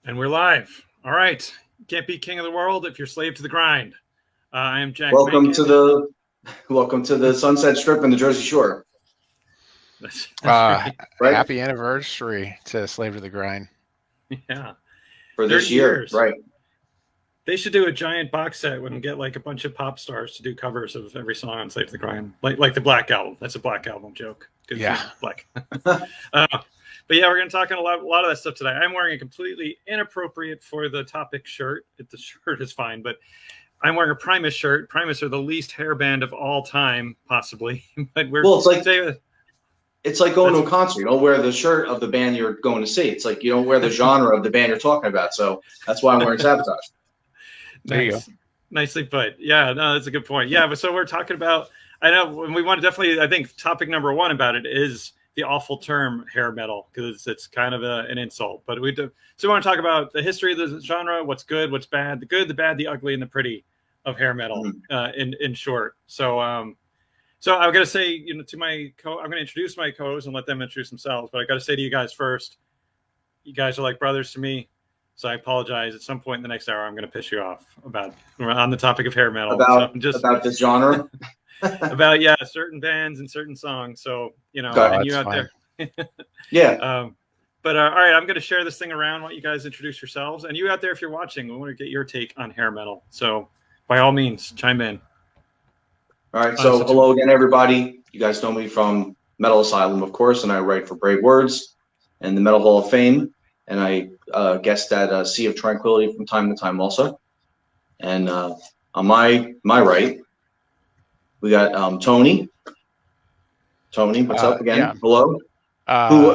And we're live. All right. You can't be king of the world if you're slave to the grind. I am Jack Welcome Mangan. to the Sunset Strip and the Jersey Shore. That's right. Happy anniversary to Slave to the Grind. Yeah. For this year, years. right. They should do a giant box set and get like a bunch of pop stars to do covers of every song on Slave to the Grind. Like the Black Album. That's a Black Album joke. Yeah. Black. But yeah, we're going to talk on a lot of that stuff today. I'm wearing a completely inappropriate for the topic shirt. The shirt is fine, but I'm wearing a Primus shirt. Primus are the least hair band of all time, possibly. But it's like going to a concert. You don't wear the shirt of the band you're going to see. It's like you don't wear the genre of the band you're talking about. So that's why I'm wearing Sabotage. There you go. Nicely put. Yeah, no, that's a good point. Yeah, but so we're talking about, I know we want to definitely, I think topic number one about it is the awful term hair metal, because it's kind of an insult. But so we want to talk about the history of the genre, what's good, what's bad, the good, the bad, the ugly, and the pretty of hair metal, in short. So I've got to say, I'm going to introduce my co-hosts and let them introduce themselves. But I got to say to you guys first, you guys are like brothers to me. So I apologize. At some point in the next hour, I'm going to piss you off on the topipic of hair metal. About this genre. About certain bands and certain songs. So and you out fine. there. Yeah. But all right, I'm going to share this thing around. Why don't you guys introduce yourselves? And you out there, if you're watching, we want to get your take on hair metal. So by all means, chime in. All right. So hello again, everybody. You guys know me from Metal Asylum, of course, and I write for Brave Words and the Metal Hall of Fame, and I guest at Sea of Tranquility from time to time also. And on my right, we got Tony. Tony, what's up again? Yeah. Hello.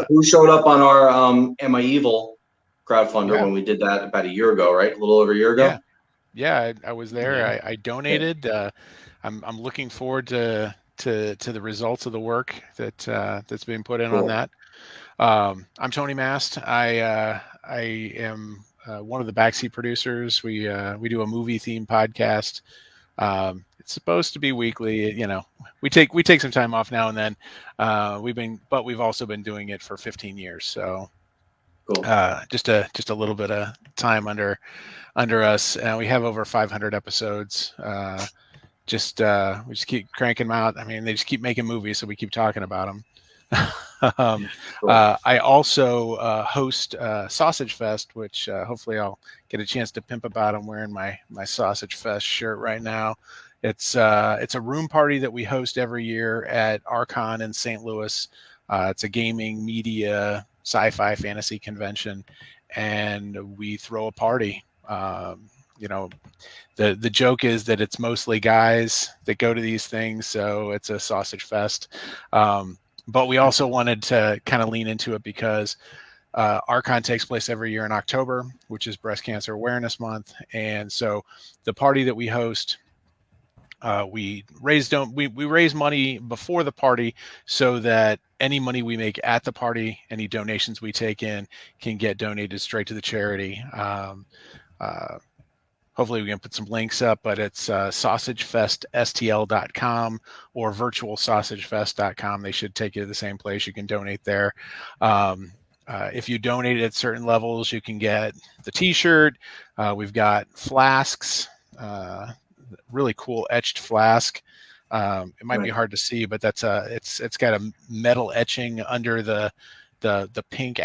Who showed up on our Am I Evil crowdfunder when we did that about a year ago, right? A little over a year ago. Yeah, I was there. Yeah. I donated. I'm looking forward to the results of the work that's being put in on that. I'm Tony Mast. I am one of the backseat producers. We do a movie themed podcast. It's supposed to be weekly. We take some time off now and then. But we've also been doing it for 15 years. So cool. Just a little bit of time under us, and we have over 500 episodes. We just keep cranking them out. I mean, they just keep making movies, so we keep talking about them. Cool. I also host Sausage Fest, which hopefully I'll get a chance to pimp about. I'm wearing my Sausage Fest shirt right now. It's a room party that we host every year at Archon in St. Louis. It's a gaming, media, sci-fi, fantasy convention, and we throw a party. The joke is that it's mostly guys that go to these things, so it's a Sausage Fest. But we also wanted to kind of lean into it because Archon takes place every year in October, which is Breast Cancer Awareness Month. And so the party that we host, we raise money before the party so that any money we make at the party, any donations we take in, can get donated straight to the charity. Hopefully we can put some links up, but it's sausagefeststl.com or virtualsausagefest.com. They should take you to the same place. You can donate there. If you donate at certain levels, you can get the t-shirt. We've got flasks, really cool etched flask. It might be hard to see, but that's it's got a metal etching under the pink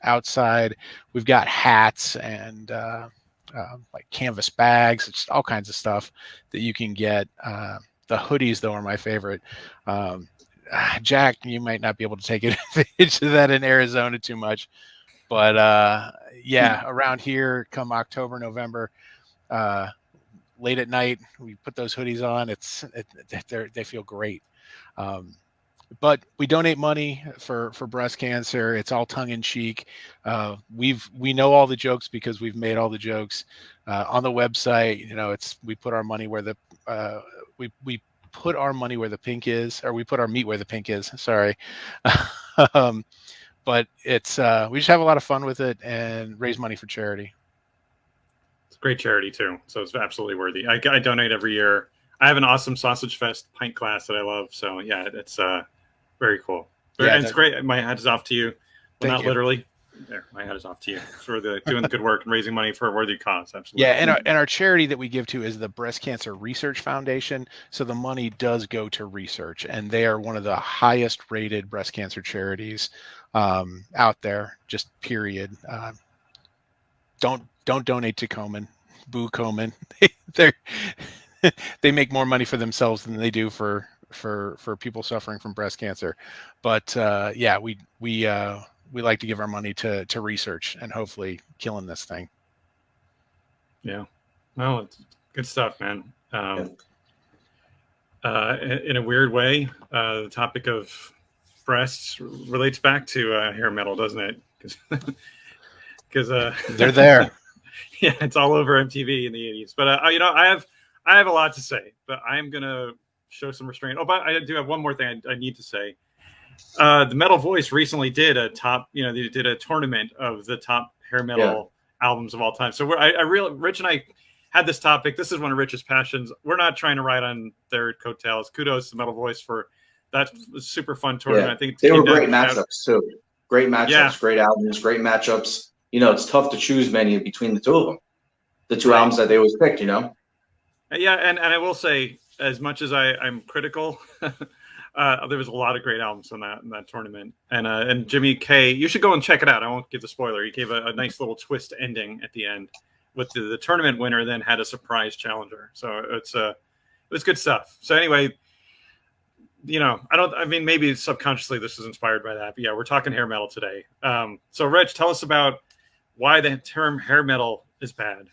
outside. We've got hats and like canvas bags, just all kinds of stuff that you can get. The hoodies, though, are my favorite. Jack, you might not be able to take advantage of that in Arizona too much, but around here, come October, November, late at night, we put those hoodies on. They feel great. But we donate money for breast cancer. It's all tongue in cheek. We know all the jokes because we've made all the jokes on the website. We put our money where the we put our money where the pink is, or we put our meat where the pink is. Sorry. But it's we just have a lot of fun with it and raise money for charity. It's a great charity too, so it's absolutely worthy. I donate every year. I have an awesome Sausage Fest pint class that I love. So yeah, it's very cool. And it's great. My hat is off to you. Well, not literally. there, my hat is off to you for doing the good work and raising money for a worthy cause. Absolutely. Yeah, and our charity that we give to is the Breast Cancer Research Foundation. So the money does go to research, and they are one of the highest rated breast cancer charities out there. Just period. Don't donate to Komen. Boo Komen. They make more money for themselves than they do for people suffering from breast cancer. But yeah, we like to give our money to research and hopefully killing this thing. Yeah, well, it's good stuff, man. In a weird way, the topic of breasts relates back to hair metal, doesn't it? Because they're there. Yeah, it's all over MTV in the 80s. But I have a lot to say, but I'm gonna show some restraint. Oh, but I do have one more thing I need to say. The Metal Voice recently did a top, they did a tournament of the top hair metal albums of all time. So Rich and I had this topic. This is one of Rich's passions. We're not trying to ride on their coattails. Kudos to Metal Voice for that super fun tournament. Yeah. I think they were great matchups too. Great matchups, great albums, great matchups. It's tough to choose many between the two of them. The two albums that they always picked, Yeah, and I will say, as much as I'm critical, there was a lot of great albums in that tournament. And Jimmy K, you should go and check it out. I won't give the spoiler. He gave a nice little twist ending at the end, with the tournament winner then had a surprise challenger. So it was good stuff. So anyway, maybe subconsciously this was inspired by that. But yeah, we're talking hair metal today. So Rich, tell us about why the term hair metal is bad.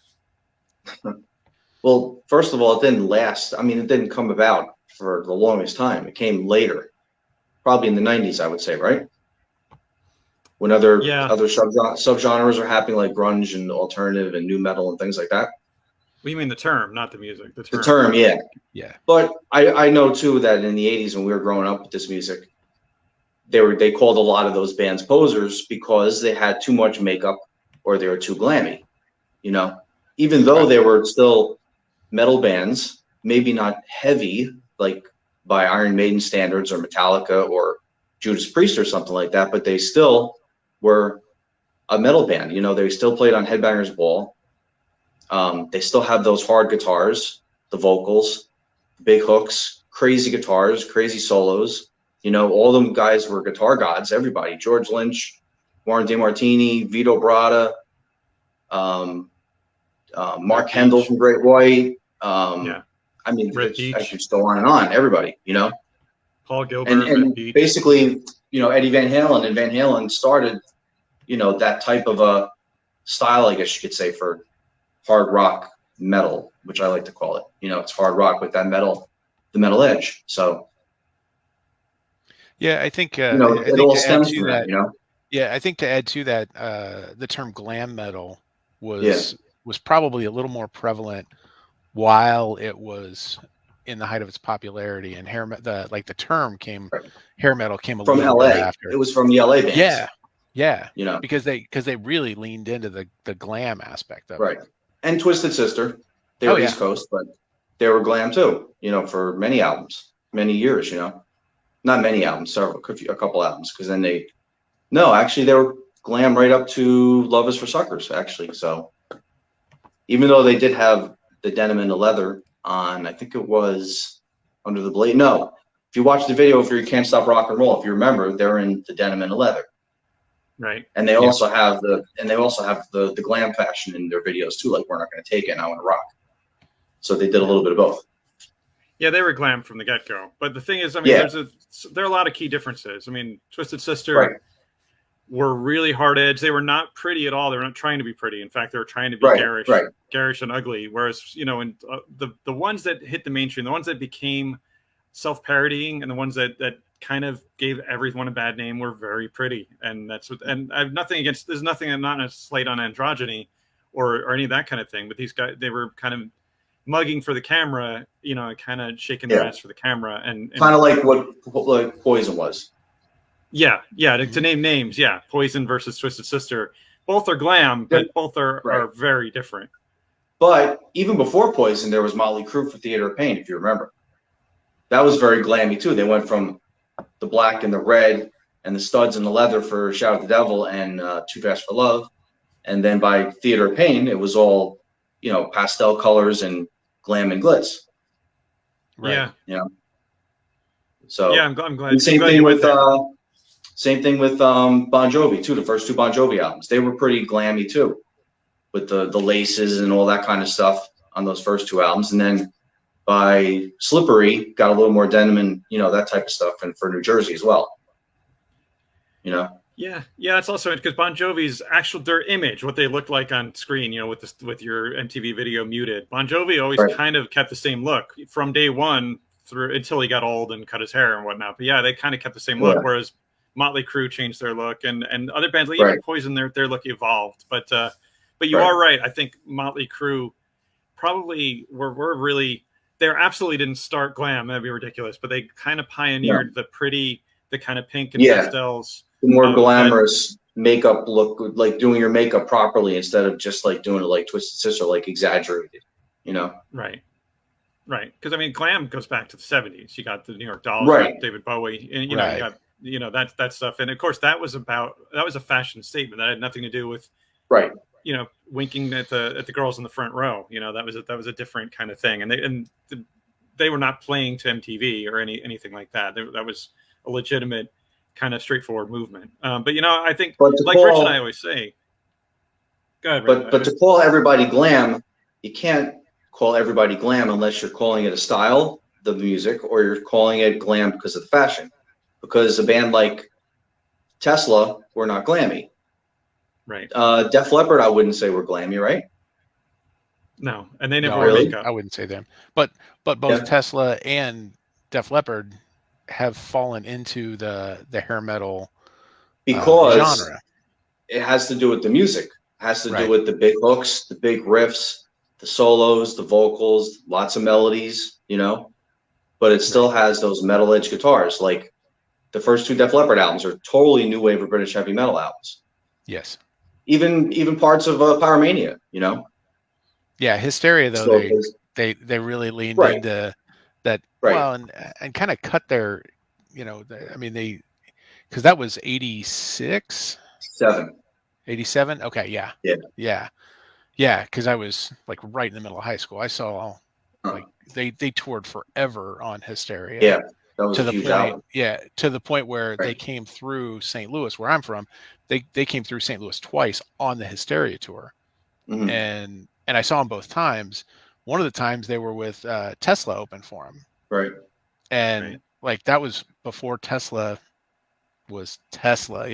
Well, first of all, it didn't last. It didn't come about for the longest time. It came later, probably in the 90s, I would say, right? When other subgenres are happening, like grunge and alternative and new metal and things like that. Well, you mean the term, not the music. The term, yeah. Yeah. But I know too that in the 80s when we were growing up with this music, they called a lot of those bands posers because they had too much makeup or they were too glammy. Even though they were still metal bands, maybe not heavy like by Iron Maiden standards or Metallica or Judas Priest or something like that, but they still were a metal band. They still played on Headbangers Ball. They still have those hard guitars, the vocals, big hooks, crazy guitars, crazy solos. All them guys were guitar gods. Everybody, George Lynch, Warren DeMartini, Vito Bratta, Mark Kendall from Great White. I could go on and on. Everybody, Paul Gilbert, and basically, Eddie Van Halen, and Van Halen started, that type of a style, I guess you could say, for hard rock metal, which I like to call it. It's hard rock with that the metal edge. So, yeah, I think it all stems from that. Yeah, I think to add to that, the term glam metal was probably a little more prevalent while it was in the height of its popularity, and hair metal came a from little LA. bit after. It was from the LA bands. Yeah. Because they really leaned into the glam aspect of it. And Twisted Sister, they were East Coast, but they were glam too. For many albums, many years. Not many albums, a couple albums, because then they were glam right up to Love Is for Suckers, actually. So even though they did have the denim and the leather on, I think it was Under the Blade. No, if you watch the video for You Can't Stop Rock and Roll, if you remember, they're in the denim and the leather. Right. And they also have the glam fashion in their videos too, like We're Not Gonna Take It and I Want to Rock. So they did a little bit of both. Yeah, they were glam from the get-go. But the thing is, there are a lot of key differences. Twisted Sister were really hard edge. They were not pretty at all. They were not trying to be pretty. In fact, they were trying to be garish and ugly. Whereas, the ones that hit the mainstream, the ones that became self-parodying, and the ones that kind of gave everyone a bad name were very pretty. And and I have nothing against. There's nothing. I'm not a slight on androgyny or any of that kind of thing. But these guys, they were kind of mugging for the camera, kind of shaking their ass for the camera, and kind of like what Poison was. Yeah, to name names, Poison versus Twisted Sister. Both are glam, but both are very different. But even before Poison, there was Motley Crue for Theater of Pain, if you remember. That was very glammy too. They went from the black and the red and the studs and the leather for Shout at the Devil and Too Fast for Love. And then by Theater of Pain, it was all, pastel colors and glam and glitz. Right. Yeah. So yeah, I'm glad. And same I'm glad thing you with went there. Bon Jovi too. The first two Bon Jovi albums, they were pretty glammy too, with the laces and all that kind of stuff on those first two albums. And then by Slippery, got a little more denim and that type of stuff, and for New Jersey as well. Yeah, it's also because Bon Jovi's their image, what they looked like on screen, with your MTV video muted. Bon Jovi always kind of kept the same look from day one through until he got old and cut his hair and whatnot. But yeah, they kind of kept the same look, whereas Motley Crue changed their look, and other bands like even Poison, their look evolved. But you are right. I think Motley Crue probably were really, they absolutely didn't start glam. That'd be ridiculous. But they kind of pioneered the kind of pink and pastels. The more glamorous makeup look, like doing your makeup properly instead of just like doing it like Twisted Sister, like exaggerated, Right. Because I mean, glam goes back to the 70s. You got the New York Dolls, David Bowie, and you got that stuff. And of course, that was a fashion statement that had nothing to do with winking at the girls in the front row. That was a different kind of thing. And they were not playing to MTV or anything like that. That was a legitimate kind of straightforward movement. But I think like Rich and I always say, go ahead, but to call everybody glam, you can't call everybody glam unless you're calling it a style, the music, or you're calling it glam because of the fashion. Because a band like Tesla were not glammy. Right. Def Leppard, I wouldn't say were glammy, right? No, and they never wore makeup. I wouldn't say them. But both Tesla and Def Leppard have fallen into the hair metal because genre. It has to do with the music. It has to do with the big hooks, the big riffs, the solos, the vocals, lots of melodies, but it still has those metal edge guitars. Like the first two Def Leppard albums are totally new wave of British heavy metal albums. Yes. Even parts of Pyromania, Yeah, Hysteria though, so they really leaned into that well, and kind of cut their, because that was 86, 87. Okay, yeah. Because I was like right in the middle of high school. I saw like they toured forever on Hysteria. Yeah, that was to a the huge point. album. Yeah, to the point where they came through St. Louis, where I'm from. They came through St. Louis twice on the Hysteria tour, and I saw them both times. One of the times they were with Tesla open for them. Right. And like that was before Tesla was Tesla,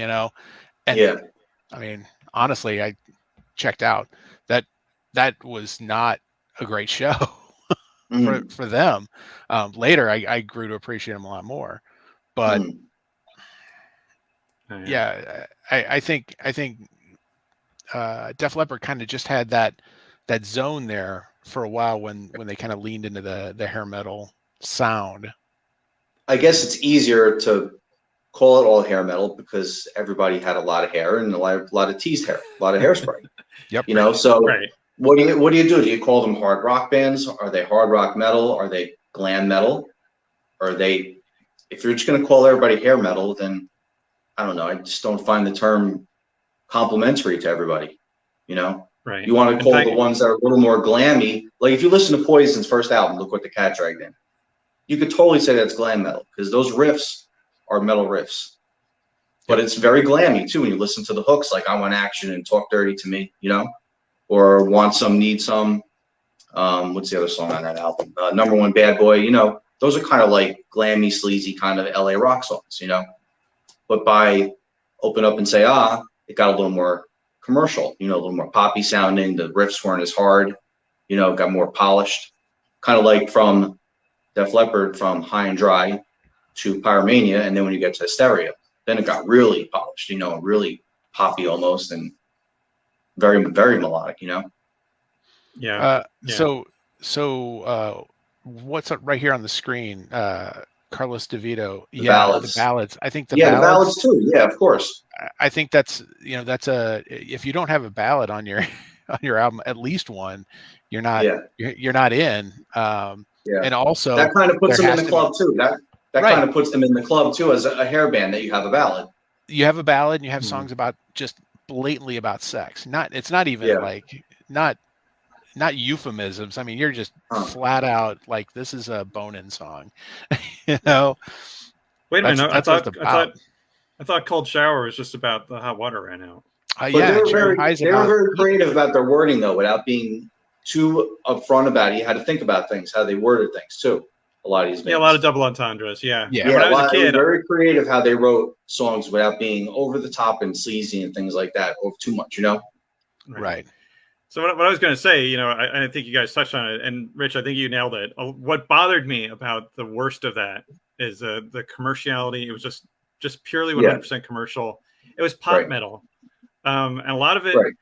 And I mean, honestly, I checked out. That was not a great show for them. Later, I grew to appreciate them a lot more. But I think Def Leppard kind of just had that zone there for a while when they kind of leaned into the hair metal sound. I guess it's easier to call it all hair metal because everybody had a lot of hair and a lot of teased hair, a lot of hairspray. Yep. So what do you do? Do you call them hard rock bands? Are they hard rock metal? Are they glam metal? If you're just going to call everybody hair metal, then I don't know. I just don't find the term complimentary to everybody, Right. You want to call the ones that are a little more glammy. Like if you listen to Poison's first album, Look What the Cat Dragged In, you could totally say that's glam metal because those riffs are metal riffs. But it's very glammy too when you listen to the hooks, like I Want Action and Talk Dirty to Me, or Want Some, Need Some. What's the other song on that album? Number One Bad Boy. Those are kind of like glammy, sleazy kind of LA rock songs, But by Open Up and Say Ah, it got a little more commercial, a little more poppy sounding. The riffs weren't as hard, got more polished. Kind of like from Def Leppard, from High and Dry to Pyromania, and then when you get to Hysteria, then it got really polished, really poppy almost, and very, very melodic, Yeah. So what's up right here on the screen? Carlos DeVito. The ballads. The ballads. I think the ballads too. Yeah, of course. I think that's if you don't have a ballad on your album, at least one, you're not in. And also that kind of puts them in the club too. That kind of puts them in the club too as a hair band that you have a ballad. you have a ballad and you have songs about just blatantly about sex. It's not even like not euphemisms. I mean, you're just flat out like, this is a bone-in song. You know? Wait a minute. I thought Cold Shower was just about the hot water ran out. But they were very creative about their wording, though, without being too upfront about it. You had to think about things, how they worded things too. A lot of these bands. Yeah, a lot of double entendres. Yeah. When I was a kid, very creative how they wrote songs without being over the top and sleazy and things like that, or too much, you know. Right. So what I was going to say, you know, I think you guys touched on it, and Rich, I think you nailed it. What bothered me about the worst of that is the commerciality. It was just purely 100% commercial. It was pop metal, and a lot of it. Right.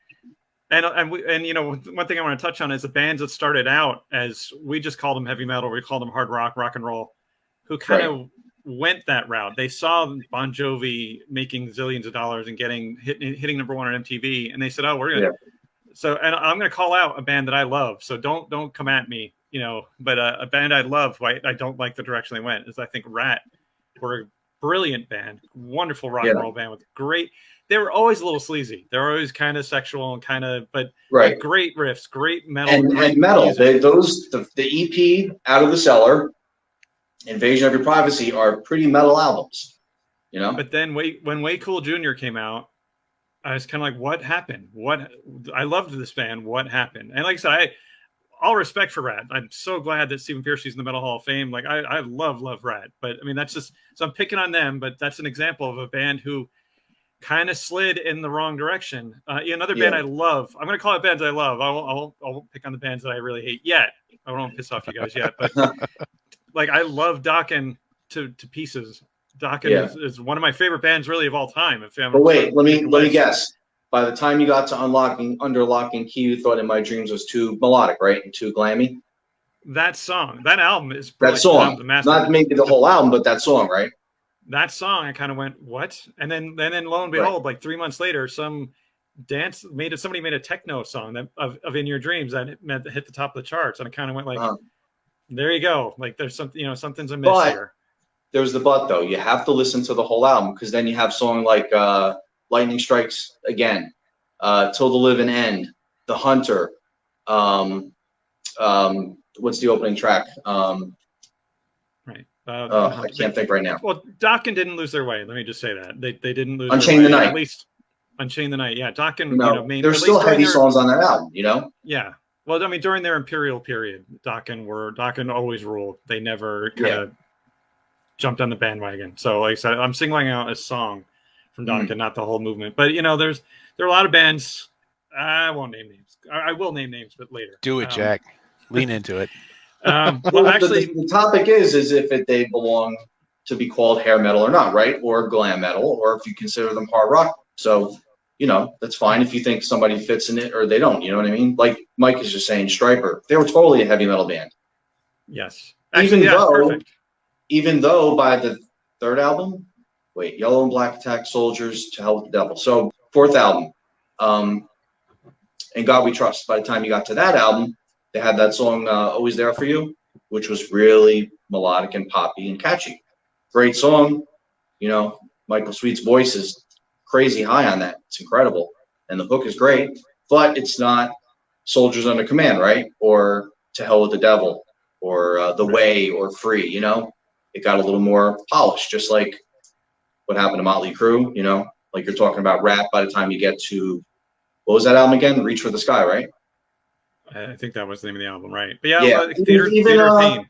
And you know, one thing I want to touch on is the bands that started out as, we just called them heavy metal, we called them hard rock, rock and roll, who kind of went that route. They saw Bon Jovi making zillions of dollars and hitting number one on MTV, and they said, "Oh, we're gonna." So, and I'm going to call out a band that I love. So don't come at me, you know. But a band I love, I don't like the direction they went. Is I think Rat were a brilliant band, wonderful rock and roll band with great. They were always a little sleazy. They were always kind of sexual and kind of, but great riffs, great metal, and metal. The EP Out of the Cellar, Invasion of Your Privacy are pretty metal albums, you know. But then when Way Cool Jr. came out, I was kind of like, what happened? I loved this band. What happened? And like I said, all respect for Rat. I'm so glad that Stephen Pearcy's in the Metal Hall of Fame. Like I love Rat. But I mean, that's just, so I'm picking on them, but that's an example of a band who kind of slid in the wrong direction. Another band I love. I'm going to call it bands I love. I won't pick on the bands that I really hate yet. I won't piss off you guys yet. But like, I love Dokken to pieces. Dokken is one of my favorite bands, really, of all time. But wait, let me guess. By the time you got to Under Lock and Key, you thought In My Dreams was too melodic, right, and too glammy. That song, that album is brilliant. That song, not maybe the whole album, but that song, right? That song, I kind of went, what? And then lo and behold, like 3 months later, somebody made a techno song of In Your Dreams that hit the top of the charts, and I kind of went like, there you go. Like there's something, something's amiss here. There's the but though. You have to listen to the whole album, because then you have song like Lightning Strikes Again, Till the Living End, The Hunter. What's the opening track? Right. I can't think right now. Well, Dokken didn't lose their way. Let me just say that they didn't lose. Unchain their way. the Night. At least Unchain the Night. Yeah, Dokken. There's still heavy songs on that album. You know. Yeah. Well, I mean, during their Imperial period, Dokken always ruled. They never jumped on the bandwagon. So, like I said, I'm singling out a song from Dokken, not the whole movement. But there are a lot of bands. I won't name names. I will name names, but later. Do it, Jack. Lean into it. Well, actually, the topic is if they belong to be called hair metal or not, right? Or glam metal, or if you consider them hard rock. So, that's fine if you think somebody fits in it or they don't. You know what I mean? Like Mike is just saying, Stryper, they were totally a heavy metal band. Yes. Actually, even though by the third album, Yellow and Black Attack, Soldiers, To Hell with the Devil. So fourth album, In God We Trust. By the time you got to that album, they had that song Always There For You, which was really melodic and poppy and catchy. Great song. Michael Sweet's voice is crazy high on that. It's incredible. And the hook is great, but it's not Soldiers Under Command, right? Or To Hell with the Devil, or The Way, or Free, It got a little more polished, just like what happened to Motley Crue, like you're talking about Rat by the time you get to, what was that album again? Reach for the Sky, right? I think that was the name of the album, right? But Theater of Pain.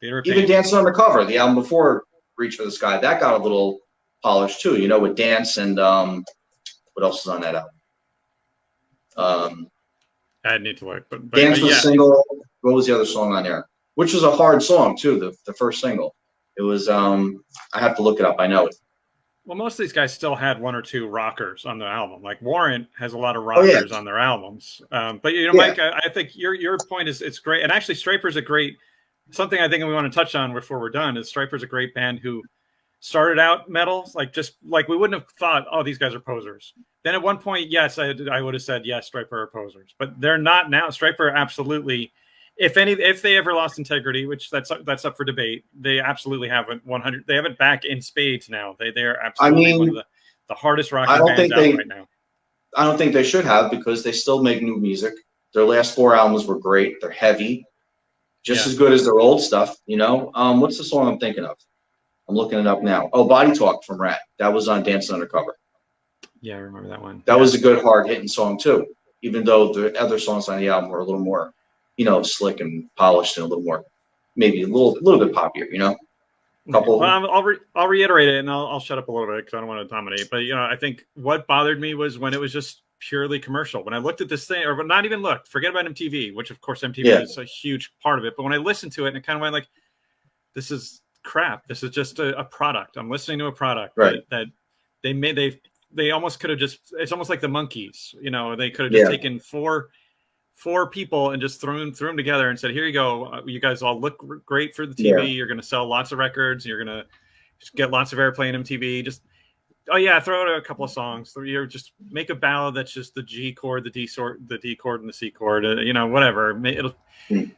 Even Dancing on the Cover, the album before Reach for the Sky, that got a little polished too, with Dance and what else is on that album? I need to look, but Dance was a single. What was the other song on there? Which was a hard song too, the first single. It was I have to look it up. I know it. Well, most of these guys still had one or two rockers on the album. Like Warrant has a lot of rockers on their albums. But Mike, I think your point is it's great. And actually, Stryper's a great something. I think we want to touch on before we're done is Stryper's a great band who started out metal, just like we wouldn't have thought, oh, these guys are posers. Then at one point, yes, I would have said yes, Stryper are posers, but they're not now. Stryper absolutely. If they ever lost integrity, which that's up for debate, they absolutely have it 100. They have it back in spades now. They are absolutely one of the hardest I rocking don't bands think out they. right now. I don't think they should have, because they still make new music. Their last 4 albums were great. They're heavy, just as good as their old stuff. You know, what's the song I'm thinking of? I'm looking it up now. Oh, Body Talk from Rat. That was on Dancing Undercover. Yeah, I remember that one. That was a good hard hitting song too, even though the other songs on the album were a little more, slick and polished and a little more, maybe a little bit poppier. Couple. Well, I'll reiterate it, and I'll shut up a little bit because I don't want to dominate. But I think what bothered me was when it was just purely commercial. When I looked at this thing, or not even looked, forget about MTV, which of course MTV is a huge part of it. But when I listened to it, and it kind of went like, this is crap. This is just a product. I'm listening to a product that they made. They almost could have just. It's almost like the Monkees. They could have just taken four people and just threw them together and said, here you go. You guys all look great for the TV. Yeah. You're going to sell lots of records. You're going to get lots of airplay in MTV. Just, throw out a couple of songs. You just make a ballad that's just the G chord, the D chord, and the C chord, whatever. Everyone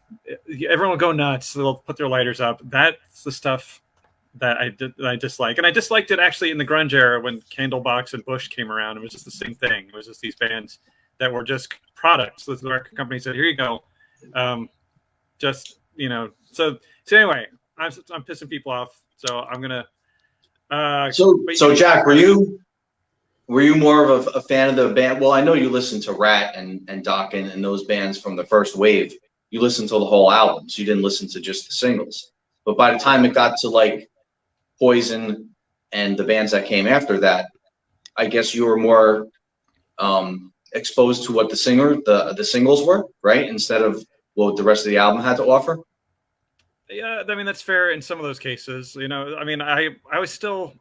will go nuts. They'll put their lighters up. That's the stuff that I dislike. And I disliked it actually in the grunge era when Candlebox and Bush came around. It was just the same thing. It was just these bands that were just products. The record company said, here you go. So anyway, I'm pissing people off. So I'm going to, so Jack, were you more of a fan of the band? Well, I know you listened to Rat and Doc and those bands from the first wave. You listened to the whole album, so you didn't listen to just the singles. But by the time it got to like Poison and the bands that came after that, I guess you were more exposed to what the singles were, right? Instead of what the rest of the album had to offer. Yeah, I mean that's fair in some of those cases. I mean, that was still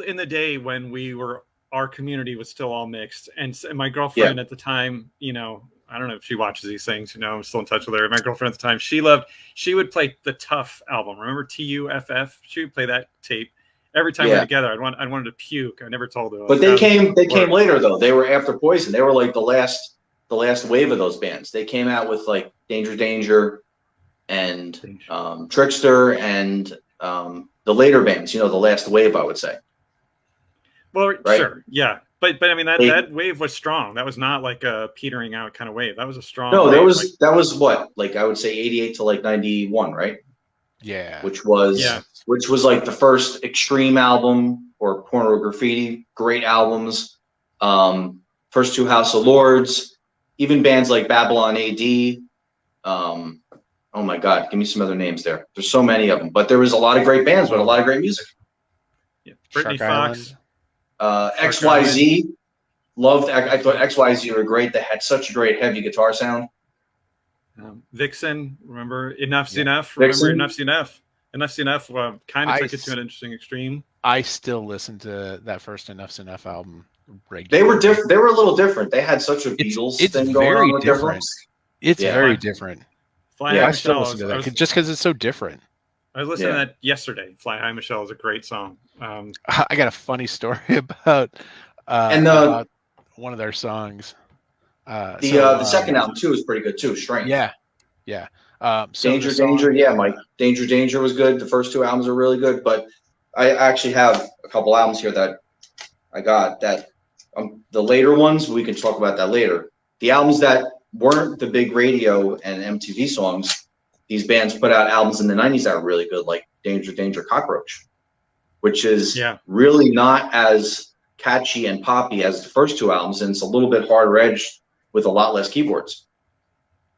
in the day when our community was still all mixed, and my girlfriend at the time, I don't know if she watches these things. I'm still in touch with her. My girlfriend at the time, she would play the Tough album. Remember TUFF? She would play that tape every time we were together. I wanted to puke. I never told her. But they came later though. They were after Poison. They were like the last wave of those bands. They came out with like Danger and Trickster and the later bands. The last wave, I would say. Well, right? Sure, yeah. But I mean that wave was strong. That was not like a petering out kind of wave. That was a strong. No, wave. That was what, like I would say 88 to like 91, right? Yeah. Which was like the first Extreme album or Porno Graffiti, great albums. First 2 House of Lords, even bands like Babylon AD. Oh my God, give me some other names there. There's so many of them, but there was a lot of great bands with a lot of great music. Yeah. Brittany Fox. XYZ, loved. I thought XYZ were great. They had such a great heavy guitar sound. Vixen, remember Enough's Enough? Vixen? Remember Enough's Enough? Enough's Enough kind of took it to an interesting extreme. I still listen to that first Enough's Enough album regularly. They were different. They were a little different. They had such a Beatles thing going on with their voice. It's very different. I still listen to that just because it's so different. I was listening to that yesterday. Fly High Michelle is a great song. I got a funny story about about one of their songs. The second album too is pretty good too. Strength. Yeah. Danger. Yeah, Mike. Danger was good. The first 2 albums are really good, but I actually have a couple albums here that I got that the later ones. We can talk about that later. The albums that weren't the big radio and MTV songs, these bands put out albums in the 90s that were really good, like Danger, Cockroach, which is really not as catchy and poppy as the first 2 albums, and it's a little bit harder edged with a lot less keyboards.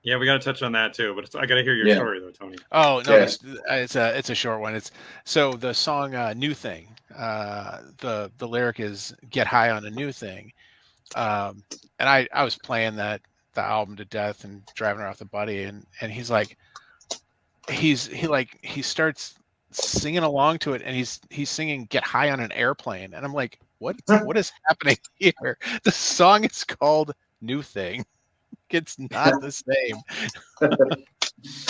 Yeah, we got to touch on that too, but I got to hear your story though, Tony. Oh no, it's a short one. So the song "New Thing," the lyric is "Get high on a new thing," and I was playing the album to death and driving her off the buddy, and he's like, he starts singing along to it, and he's singing "Get High on an Airplane," and I'm like, what is happening here? The song is called "New Thing." It's not the same.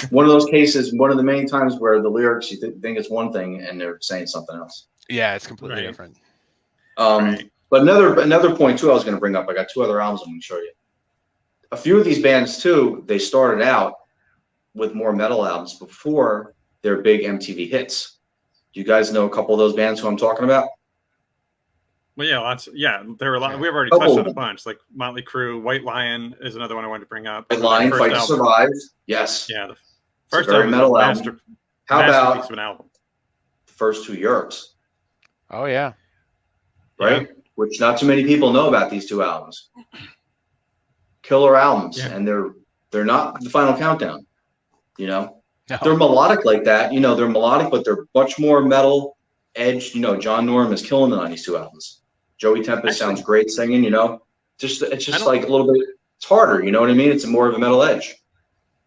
One of those cases, one of the many times where the lyrics you think it's one thing and they're saying something else. Yeah, it's completely different. But another point too I was going to bring up. I got 2 other albums I'm going to show you. A few of these bands too, they started out with more metal albums before their big MTV hits. Do you guys know a couple of those bands who I'm talking about? Well, yeah, lots. Yeah, there were a lot. Yeah. We've already Couple touched of on a them. bunch, like Motley Crue, White Lion is another one I wanted to bring up. White Their Lion, first Fight to album. Survive. Yes. Yeah, the It's a first very album was a metal album. How masterpiece about of an album. the first two Europes, Oh yeah. right? Yeah. Which not too many people know about these two albums. Killer albums, Yeah. and they're not the Final Countdown. You know, No. they're melodic like that. You know, they're melodic, but they're much more metal edged. You know, John Norum is killing it on these two albums. Joey Tempest sounds great singing. You know, it's just like a little bit. It's harder. You know what I mean? It's more of a metal edge.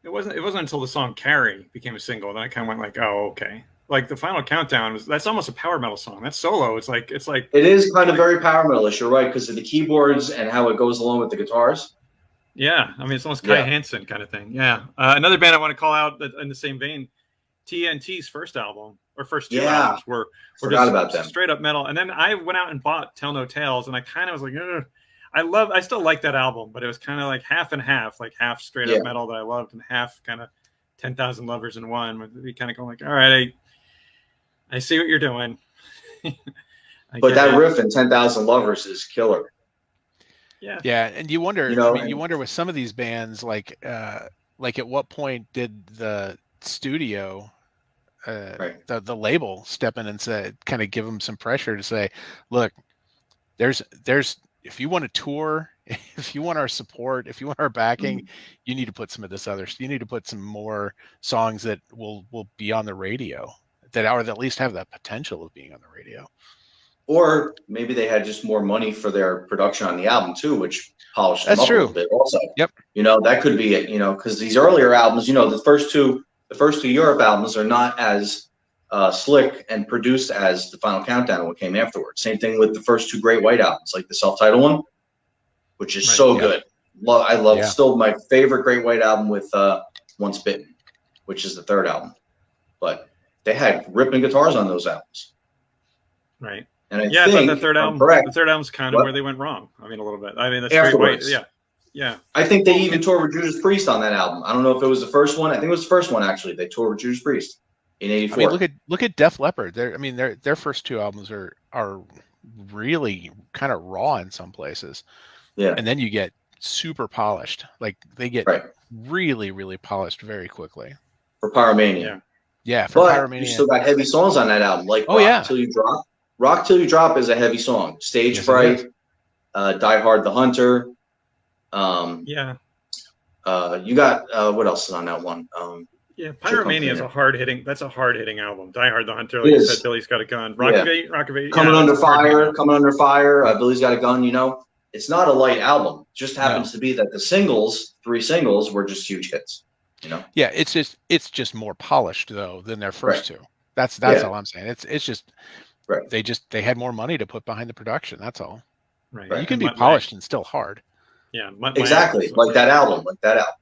It wasn't until the song "Carry" became a single that I kind of went like, oh, okay. Like the Final Countdown that's almost a power metal song. That's solo. It's like it is kind of very power metalish. You're right, because of the keyboards and how it goes along with the guitars. Yeah, I mean it's almost Kai Hansen kind of thing. Yeah, another band I want to call out in the same vein, TNT's first album or first two albums were Forgot about them. Straight up metal. And then I went out and bought Tell No Tales, and I kind of was like, ugh. I still like that album, but it was kind of like half and half, like half straight up metal that I loved, and half kind of 10,000 Lovers in One. Would be kind of going like, all right, I see what you're doing. But that riff in 10,000 Lovers is killer. Yeah, and you wonder. You know, you wonder with some of these bands, like at what point did the studio, the label, step in and say, kind of give them some pressure to say, look, there's if you want to tour, if you want our support, if you want our backing, you need to put some of this other. You need to put some more songs that will be on the radio, that at least have the potential of being on the radio. Or maybe they had just more money for their production on the album too, which polished them up a little bit also. Yep. You know, that could be it, you know, because these earlier albums, you know, the first two Europe albums are not as slick and produced as the Final Countdown, what came afterwards. Same thing with the first two Great White albums, like the self-titled one, which is so good. I love still my favorite Great White album with Once Bitten, which is the third album. But they had ripping guitars on those albums. Right. And I thought the third album's kind of where they went wrong. I mean, a little bit. I mean, that's Great White. Yeah. I think they even toured with Judas Priest on that album. I don't know if it was the first one. I think it was the first one actually. They toured with Judas Priest in '84. I mean, look at Def Leppard. Their first two albums are really kind of raw in some places. Yeah. And then you get super polished. Like they get really, really polished very quickly. For Pyromania. Yeah, for Pyromania. You still got heavy songs on that album, like Rock Till You Drop. Rock Till You Drop is a heavy song. Stage Fright, Die Hard the Hunter. You got what else is on that one? Pyromania is a hard hitting album. Die Hard the Hunter, like you said, Billy's Got a Gun. Rock of Eight. Coming Under Fire. Billy's Got a Gun, you know. It's not a light album. It just happens to be that the three singles were just huge hits. You know? Yeah, it's just more polished though than their first two. That's all I'm saying. It's just they had more money to put behind the production. That's all. Right. You can be polished and still hard. Yeah, exactly. Like that album,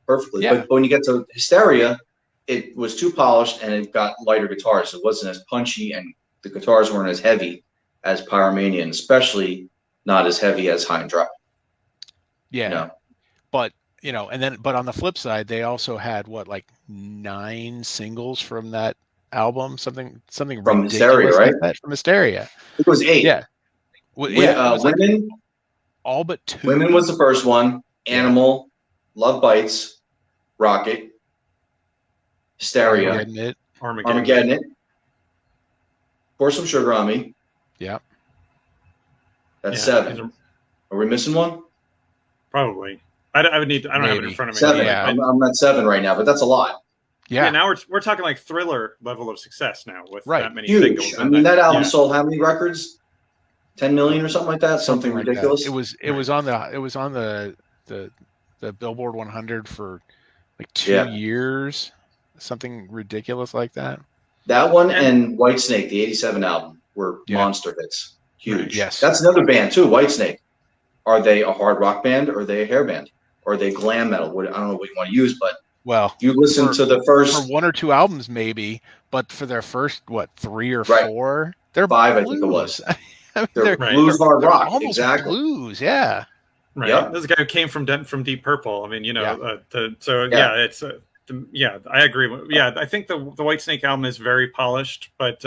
perfectly. Yeah. But when you get to Hysteria, it was too polished and it got lighter guitars. It wasn't as punchy and the guitars weren't as heavy as Pyromania, and especially not as heavy as High and Dry. Yeah. You know? But but on the flip side, they also had 9 singles from that album, something from Hysteria, right? Like from Hysteria. It was 8. Yeah. Women, all but 2. Women was the first one. Animal, Love Bites, Rocket, Hysteria, Armageddon It, Pour Some Sugar on Me. Yeah. That's 7. Are we missing one? Probably. I would need. I don't have it in front of me. 7. Yeah. I'm at 7 right now, but that's a lot. Yeah. Now we're talking like Thriller level of success now with that many huge singles. I mean, that album sold how many records? 10 million or something like that. Something like ridiculous. That. It was on the Billboard 100 for like 2 years. Something ridiculous like that. That one and Whitesnake, the '87 album, were monster hits. Huge. Yes. That's another band too. Whitesnake. Are they a hard rock band or are they a hair band? Or are they glam metal? I don't know what you want to use, but you listen to the first for 1 or 2 albums maybe, but for their first 3 or 4, they're 5, blues. I think it was. They're blues hard rock, almost blues, yeah. Right. Yep. This guy who came from Deep Purple. I mean, it's I agree. Yeah, I think the Whitesnake album is very polished, but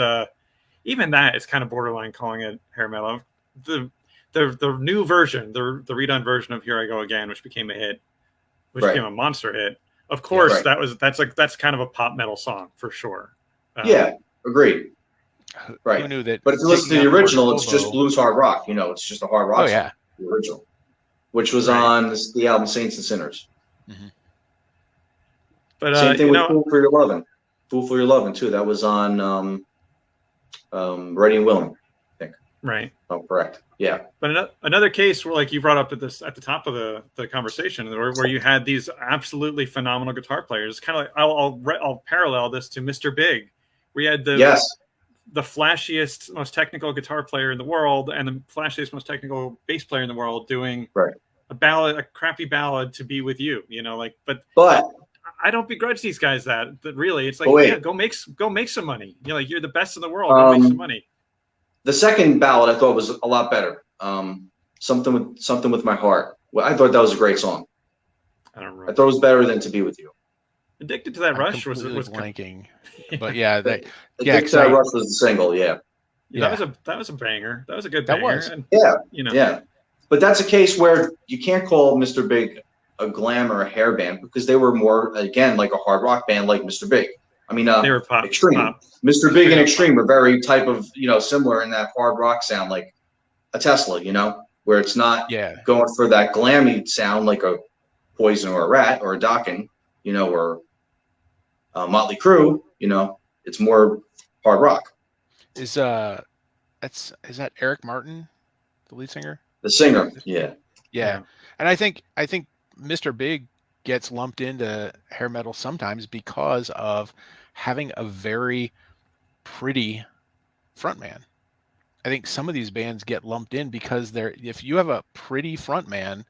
even that is kind of borderline calling it hair metal. the new version, the redone version of Here I Go Again, which became a hit, which became a monster hit. Of course, that's kind of a pop metal song for sure. Yeah, agreed. Right. Who knew that? But if you listen to the original, it's just blues hard rock. You know, it's just a hard rock song, the original, which was on the album Saints and Sinners. Mm-hmm. But same thing with Fool for Your Lovin'. Fool for Your Lovin' too. That was on Ready and Willing, I think. Right. Oh, correct. Yeah. But another case where, like you brought up at the top of the conversation, where you had these absolutely phenomenal guitar players. Kind of like I'll parallel this to Mr. Big. We had the flashiest, most technical guitar player in the world, and the flashiest, most technical bass player in the world doing a crappy ballad to be with you. You know, like, but I don't begrudge these guys that really. It's like, go make some money. You know, like, you're the best in the world. Go make some money. The second ballad I thought was a lot better. Something with my heart. Well, I thought that was a great song. I don't remember. I thought it was better than To Be With You. Addicted to That Rush was blanking, but yeah, Addicted to That Rush was the single. Yeah. That was a banger. That was a good banger. That was. And, you know. Yeah. But that's a case where you can't call Mr. Big a glam or a hair band, because they were more, again, like a hard rock band like Mr. Big. I mean, they were pop, Extreme. Pop. Mr. Big and Extreme are very type of, similar in that hard rock sound, like a Tesla, where it's not going for that glammy sound like a Poison or a Rat or a Dokken, or Motley Crue. It's more hard rock. Is that Eric Martin, the lead singer? The singer, yeah. And I think Mr. Big gets lumped into hair metal sometimes because of having a very pretty frontman. I think some of these bands get lumped in because if you have a pretty frontman,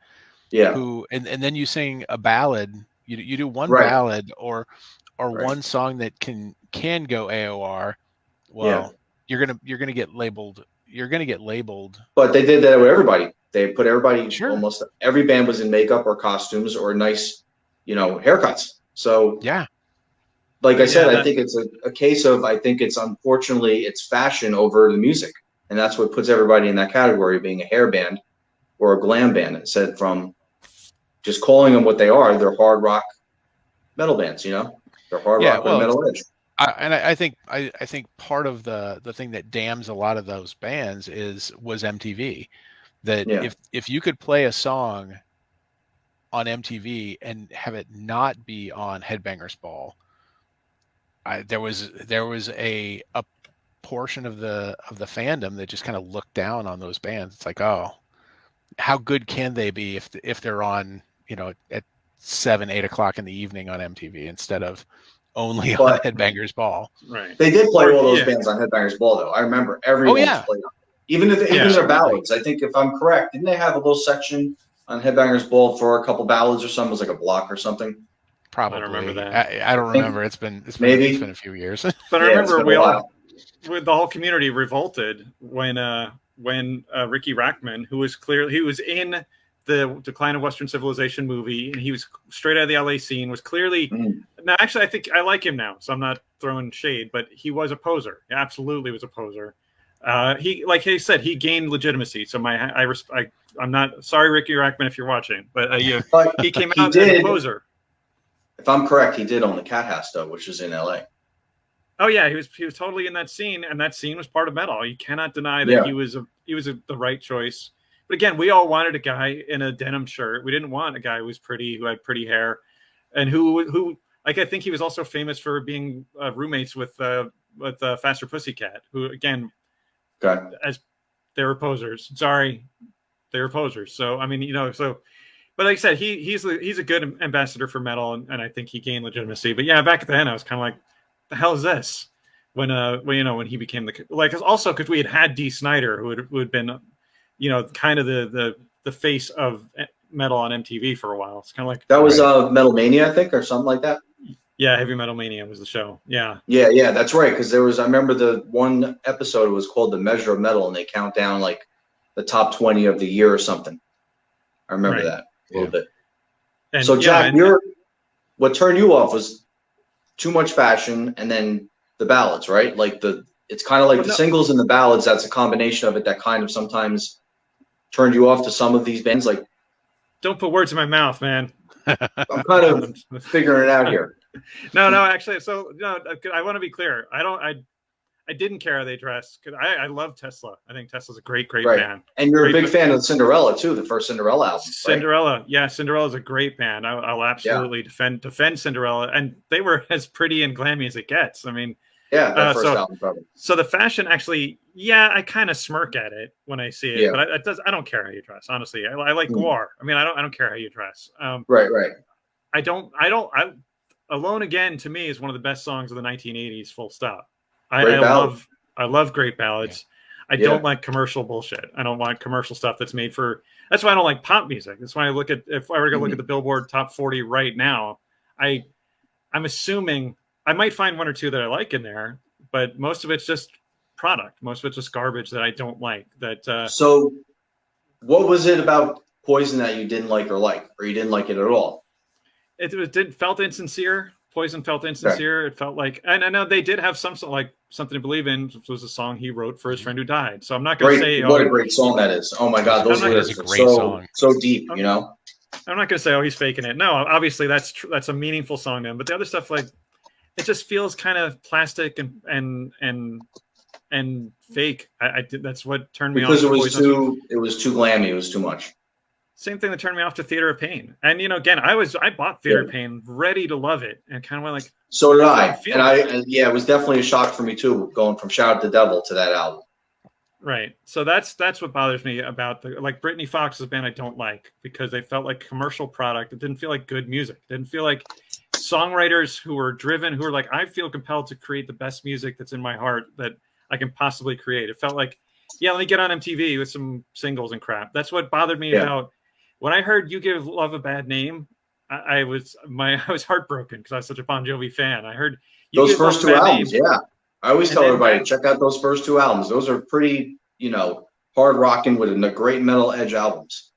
who and then you sing a ballad, you do one ballad or one song that can go AOR, you're gonna get labeled. You're gonna get labeled. But they did that with everybody. They put everybody. Almost every band was in makeup or costumes or nice, haircuts. So like I said, I think it's a case of, I think it's unfortunately it's fashion over the music, and that's what puts everybody in that category of being a hair band or a glam band. Instead from just calling them what they are, they're hard rock metal bands. They're hard rock with metal edge. I think part of the thing that damns a lot of those bands was MTV. That if you could play a song on MTV and have it not be on Headbangers Ball, there was a portion of the fandom that just kind of looked down on those bands. It's like, oh, how good can they be if they're on at 7-8 o'clock in the evening on MTV instead of only on Headbangers Ball? Right. They did play all those bands on Headbangers Ball, though. I remember everyone played on. Even their ballads, I think, if I'm correct, didn't they have a little section on Headbangers Ball for a couple ballads or something? It was like a block or something. Probably. I don't remember that. I don't remember. It's been a few years. But I remember the whole community revolted when Ricky Rackman, who was in the Decline of Western Civilization movie, and he was straight out of the LA scene, was clearly. Now, actually, I think I like him now, so I'm not throwing shade, but he was a poser. He absolutely was a poser. He, like he said, he gained legitimacy. So I'm not sorry, Ricky Rackman, if you're watching, but he came out as a poser. If I'm correct, he did own the Cat House, though, which is in LA. Oh yeah, he was totally in that scene, and that scene was part of metal. You cannot deny that he was the right choice. But again, we all wanted a guy in a denim shirt. We didn't want a guy who was pretty, who had pretty hair, and who like, I think he was also famous for being roommates with Faster Pussycat, who again. As they were posers. Sorry, they were posers. So I mean, but like I said, he's a good ambassador for metal, and I think he gained legitimacy. But yeah, back then I was kind of like, the hell is this? When he became because we had Dee Snider, who had been, kind of the face of metal on MTV for a while. It's kind of like that was Metal Mania, I think, or something like that. Yeah, Heavy Metal Mania was the show. Yeah, that's right. Because I remember the one episode was called The Measure of Metal, and they count down like the top 20 of the year or something. I remember that a little bit. And, so Jack, what turned you off was too much fashion, and then the ballads, right? Like it's kind of like the singles and the ballads. That's a combination of it that kind of sometimes turned you off to some of these bands? Like, don't put words in my mouth, man. I'm kind of figuring it out here. No, actually, so no, I want to be clear. I didn't care how they dressed because I love Tesla. I think Tesla's a great band. And you're great a big fan of Cinderella too, the first Cinderella album. Cinderella, right? Yeah, Cinderella's a great band. I'll absolutely defend Cinderella, and they were as pretty and glammy as it gets. I mean, that first album probably. So the fashion, actually, I kind of smirk at it when I see it, but I don't care how you dress. Honestly, I like Guar. I mean, I don't care how you dress. Right. Alone Again to me is one of the best songs of the 1980s. Full stop. I love great ballads. I don't like commercial bullshit. I don't want commercial stuff that's made for. That's why I don't like pop music. That's why if I were to look at the Billboard Top 40 right now, I'm assuming I might find one or two that I like in there, but most of it's just product. Most of it's just garbage that I don't like. So, what was it about Poison that you didn't like, or you didn't like it at all? It felt insincere. Poison felt insincere. Right. It felt like, and I know they did have some like Something to Believe In, which was a song he wrote for his friend who died. So I'm not going to say what a great song that is. Oh my God, those lyrics are so deep. You know, I'm not going to say he's faking it. No, obviously that's a meaningful song to him. But the other stuff, like, it just feels kind of plastic and fake. That's what turned me off. Because it was too glammy. It was too much. Same thing that turned me off to Theater of Pain. And, again, I bought Theater of Pain ready to love it, and kind of went like. So did I. And it was definitely a shock for me too, going from Shout at the Devil to that album. Right. So that's what bothers me about Britney Fox's band. I don't like because they felt like commercial product. It didn't feel like good music. It didn't feel like songwriters who were driven, who were like, I feel compelled to create the best music that's in my heart that I can possibly create. It felt like, let me get on MTV with some singles and crap. That's what bothered me about. When I heard You Give Love a Bad Name, I was heartbroken because I was such a Bon Jovi fan. I heard those first two albums. Yeah, I always tell everybody check out those first two albums. Those are pretty, hard rocking with a great metal edge albums.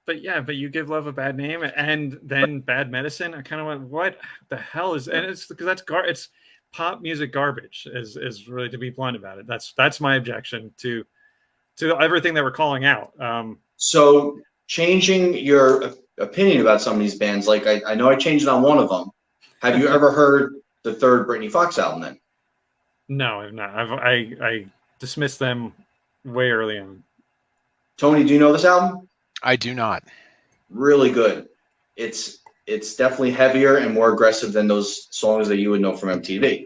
But You Give Love a Bad Name and then Bad Medicine. I kind of went, what the hell is? And it's because it's pop music garbage. Is really, to be blunt about it. That's my objection to everything that we're calling out. So. Changing your opinion about some of these bands, like I know I changed on one of them. Have you ever heard the third Britney Fox album then? No, I've not. I dismissed them way early on. Tony, do you know this album? I do not. Really good. It's definitely heavier and more aggressive than those songs that you would know from MTV,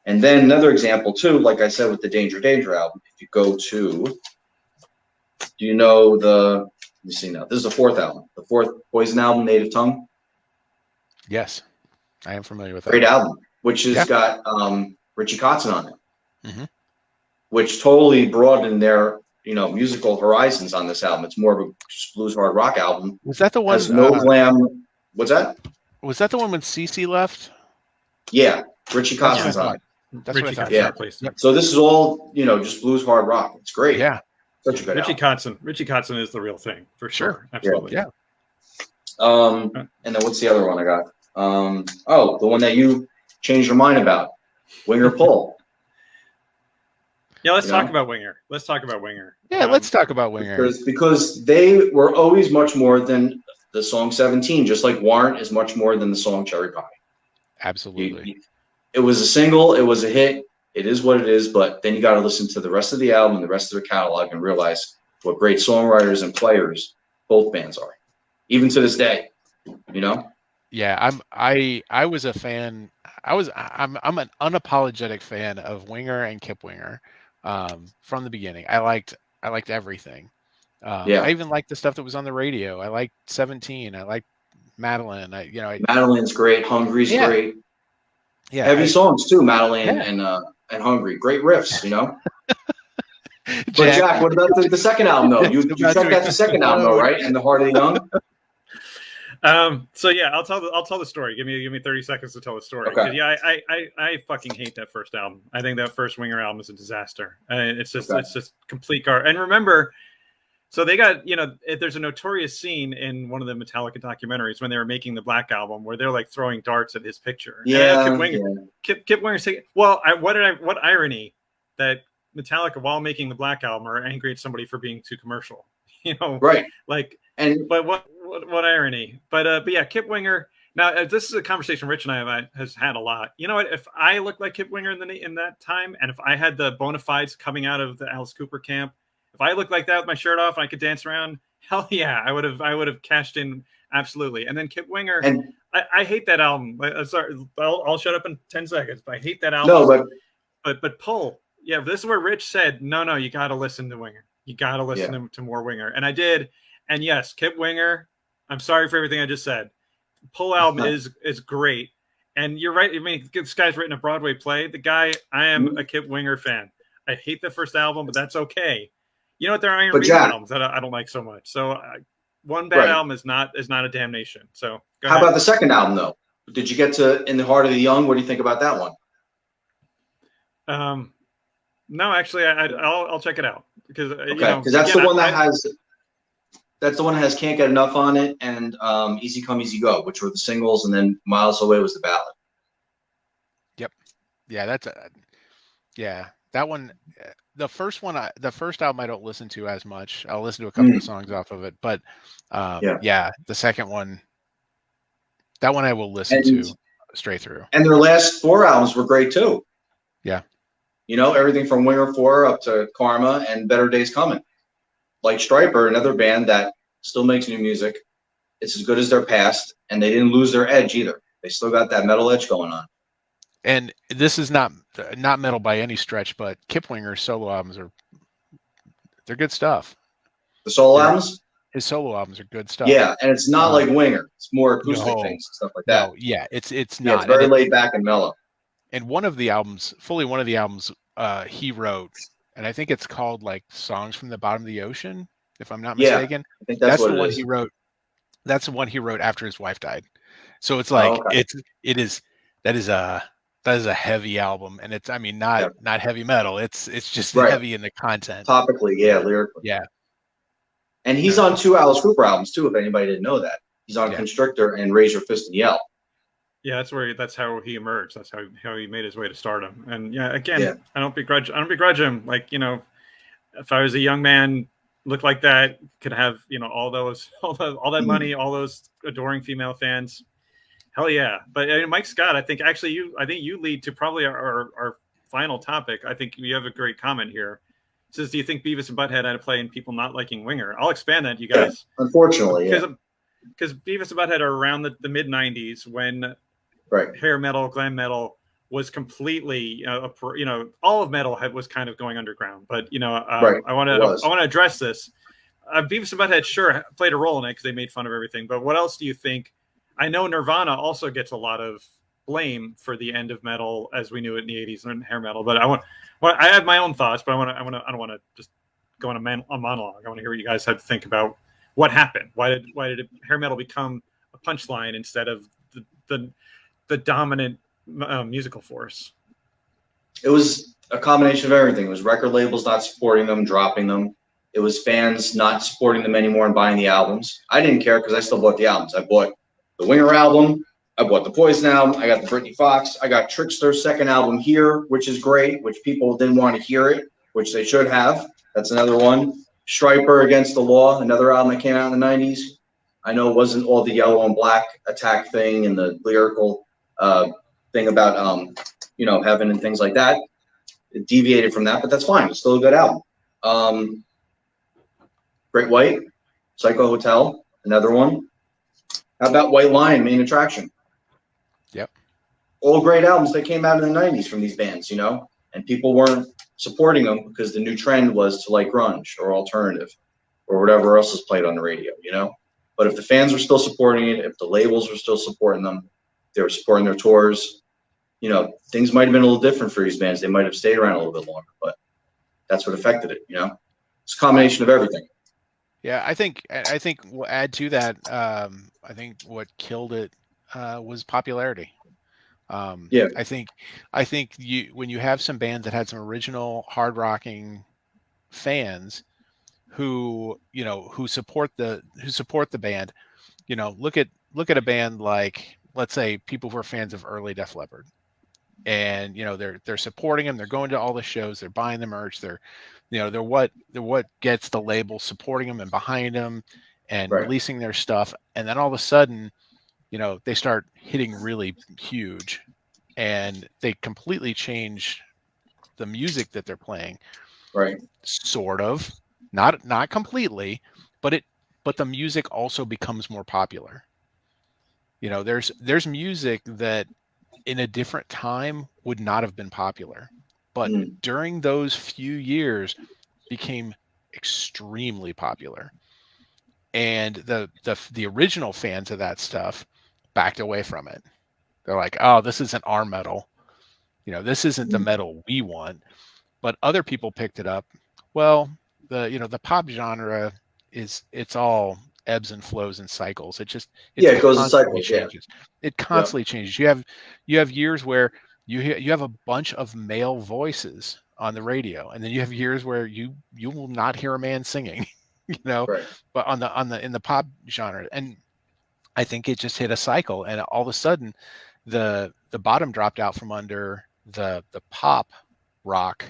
And then another example too, like I said with the Danger Danger album, if you go to, do you know the? Let me see now. This is the fourth album. The fourth Poison album, Native Tongue. Yes, I am familiar with that. Great album, which has got Richie Kotzen on it, which totally broadened their musical horizons on this album. It's more of a blues hard rock album. Was that the one? Has no glam. What's that? Was that the one when Cece left? Yeah, Richie Kotzen's on it. That's what I thought. Yeah. So this is all just blues hard rock. It's great. Yeah. Such a good Richie Kotzen is the real thing for sure. Absolutely. Yeah. And then what's the other one I got? The one that you changed your mind about, Winger Pull. Yeah, let's talk about Winger. Let's talk about Winger. Yeah, let's talk about Winger. Because they were always much more than the song 17, just like Warrant is much more than the song Cherry Pie. Absolutely. It was a single. It was a hit. It is what it is, but then you got to listen to the rest of the album and the rest of their catalog and realize what great songwriters and players both bands are, even to this day. Yeah, I was a fan. I'm an unapologetic fan of Winger and Kip Winger from the beginning. I liked everything. I even liked the stuff that was on the radio. I liked 17. I liked Madeline. Madeline's great. Hungry's great. Yeah, heavy songs too. Madeline and Hungry, great riffs. But Jack, what about the second album though? You checked out the second album though, right? And The Heart of the Young. So yeah, I'll tell the story. Give me 30 seconds to tell the story. Okay. Yeah, I fucking hate that first album. I think that first Winger album is a disaster. It's just complete garbage. And remember, so they got there's a notorious scene in one of the Metallica documentaries when they were making the Black Album where they're like throwing darts at his picture. Yeah. Kip Winger saying, "Well, what irony that Metallica, while making the Black Album, are angry at somebody for being too commercial." You know, Right. like, And but what irony? But yeah, Kip Winger. Now this is a conversation Rich and I has had a lot. You know what? If I looked like Kip Winger in that time, and if I had the bona fides coming out of the Alice Cooper camp, if I looked like that with my shirt off and I could dance around, hell yeah, I would have cashed in absolutely. And then Kip Winger, and I hate that album. Sorry, I'll shut up in 10 seconds. But I hate that no, album. But Pull, yeah, this is where Rich said, no, you got to listen to Winger. You got to listen to more Winger, and I did. And yes, Kip Winger. I'm sorry for everything I just said. Pull album is great, and you're right. I mean, this guy's written a Broadway play. The guy, I am a Kip Winger fan. I hate the first album, but that's okay. You know what? There are Iron Maiden albums that I don't like so much. So one bad album is not a damnation. So how about the second album though? Did you get to In the Heart of the Young? What do you think about that one? No, actually, I'll check it out because that's the one that has. That's the one that has Can't Get Enough on it and Easy Come, Easy Go, which were the singles, and then Miles Away was the ballad. Yep. Yeah, that one. The first album I don't listen to as much. I'll listen to a couple of songs off of it, but the second one, that one I will listen to straight through. And their last 4 albums were great too. Yeah. You know, everything from Winger 4 up to Karma and Better Days Coming. Like Stryper, another band that still makes new music. It's as good as their past, and they didn't lose their edge either. They still got that metal edge going on. And this is not metal by any stretch, but Kip Winger's solo albums they're good stuff. The solo albums? His solo albums are good stuff. Yeah, and it's not like Winger. It's more acoustic things and stuff like that. No, yeah, it's not. Yeah, it's very laid back and mellow. And one of the albums he wrote, and I think it's called like Songs from the Bottom of the Ocean, if I'm not mistaken. I think that's the one he wrote. That's the one he wrote after his wife died. So it's like that is a heavy album, and it's not heavy metal. It's just heavy in the content. Topically, lyrically. Yeah. And he's on 2 Alice Cooper albums too, if anybody didn't know that. He's on Constrictor and Raise Your Fist and Yell. Yeah, that's how he emerged. That's how he made his way to stardom. And I don't begrudge him. Like, if I was a young man, looked like that, could have, all that money, all those adoring female fans. Hell yeah. But Mike Scott, I think you lead to probably our final topic. I think you have a great comment here. It says, do you think Beavis and Butthead had a play in people not liking Winger? I'll expand that, you guys. Yeah, unfortunately, because Beavis and Butthead are around the mid 90s when hair metal, glam metal was completely, all of metal was kind of going underground. But I want to address this. Beavis and Butthead sure played a role in it because they made fun of everything. But what else do you think? I know Nirvana also gets a lot of blame for the end of metal as we knew it in the 80s and hair metal. But I have my own thoughts, but I don't want to just go on a monologue. I want to hear what you guys have to think about what happened. Why did hair metal become a punchline instead of the dominant musical force? It was a combination of everything. It was record labels not supporting them, dropping them. It was fans not supporting them anymore and buying the albums. I didn't care because I still bought the albums. I bought the Winger album. I bought the Poison album. I got the Britney Fox. I got Trickster's second album here, which is great, which people didn't want to hear it, which they should have. That's another one. Stryper Against the Law, another album that came out in the 90s. I know it wasn't all the yellow and black attack thing and the lyrical thing about, heaven and things like that. It deviated from that, but that's fine. It's still a good album. Great White, Psycho Hotel, another one. How about White Lion, Main Attraction? Yep. All great albums that came out in the 90s from these bands, and people weren't supporting them because the new trend was to like grunge or alternative or whatever else is played on the radio, But if the fans were still supporting it, if the labels were still supporting them, they were supporting their tours, things might have been a little different for these bands. They might have stayed around a little bit longer, but that's what affected it, It's a combination of everything. Yeah, I think we'll add to that. I think what killed it was popularity. I think when you have some bands that had some original hard rocking fans who support the band, look at a band like, let's say, people who are fans of early Def Leppard. and they're supporting them. They're going to all the shows. They're buying the merch. They're what gets the label, supporting them and behind them, and Right. releasing their stuff. And then all of a sudden, they start hitting really huge, and they completely change the music that they're playing. Right. Sort of, not completely, but the music also becomes more popular. There's music that in a different time would not have been popular, but during those few years became extremely popular. And the original fans of that stuff backed away from it. They're like, oh, this isn't our metal. This isn't the metal we want. But other people picked it up. Well, the pop genre it's all ebbs and flows and cycles. It goes in constantly cycles. changes. It constantly changes. You have years where you have a bunch of male voices on the radio, and then you have years where you will not hear a man singing. Right. But in the pop genre, and I think it just hit a cycle, and all of a sudden the bottom dropped out from under the pop rock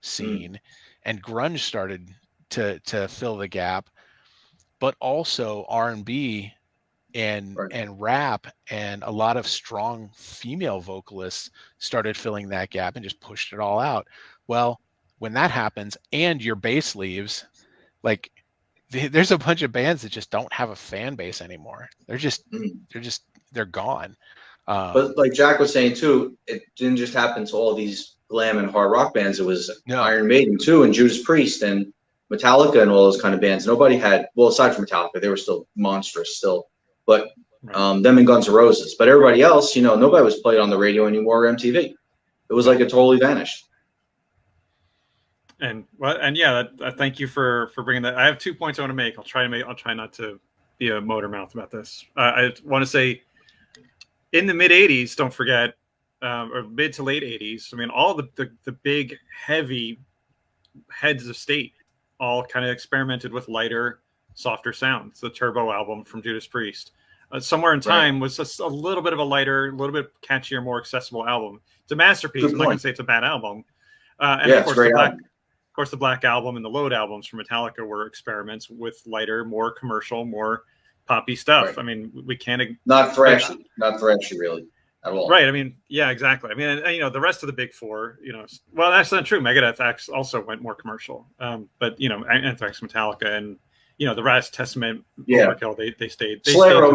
scene, and grunge started to fill the gap, but also R&B and rap, and a lot of strong female vocalists started filling that gap and just pushed it all out. Well, when that happens and your bass leaves, like there's a bunch of bands that just don't have a fan base anymore. They're gone. But like Jack was saying too, it didn't just happen to all these glam and hard rock bands. It was Iron Maiden too, and Judas Priest and Metallica and all those kind of bands. Nobody had, well, aside from Metallica, they were still monstrous still, but them and Guns N' Roses. But everybody else, nobody was played on the radio anymore or MTV. It was like it totally vanished. And thank you for bringing that. I have 2 points I want to make. I'll try not to be a motor mouth about this. I want to say, in the mid '80s, don't forget, or mid to late '80s. I mean, all the big heavy heads of state all kind of experimented with lighter, softer sounds. The Turbo album from Judas Priest, Somewhere in Time, was just a little bit of a lighter, a little bit catchier, more accessible album. It's a masterpiece. I'm not going to say it's a bad album. And of course, the Black Album and the Load albums from Metallica were experiments with lighter, more commercial, more poppy stuff. Right. I mean, we can't not thrashy really at all. Right. I mean, yeah, exactly. I mean, the rest of the big four, well, that's not true. Megadeth also went more commercial, but Anthrax, Metallica, and the rest, Testament, Overkill, they stayed. Slayer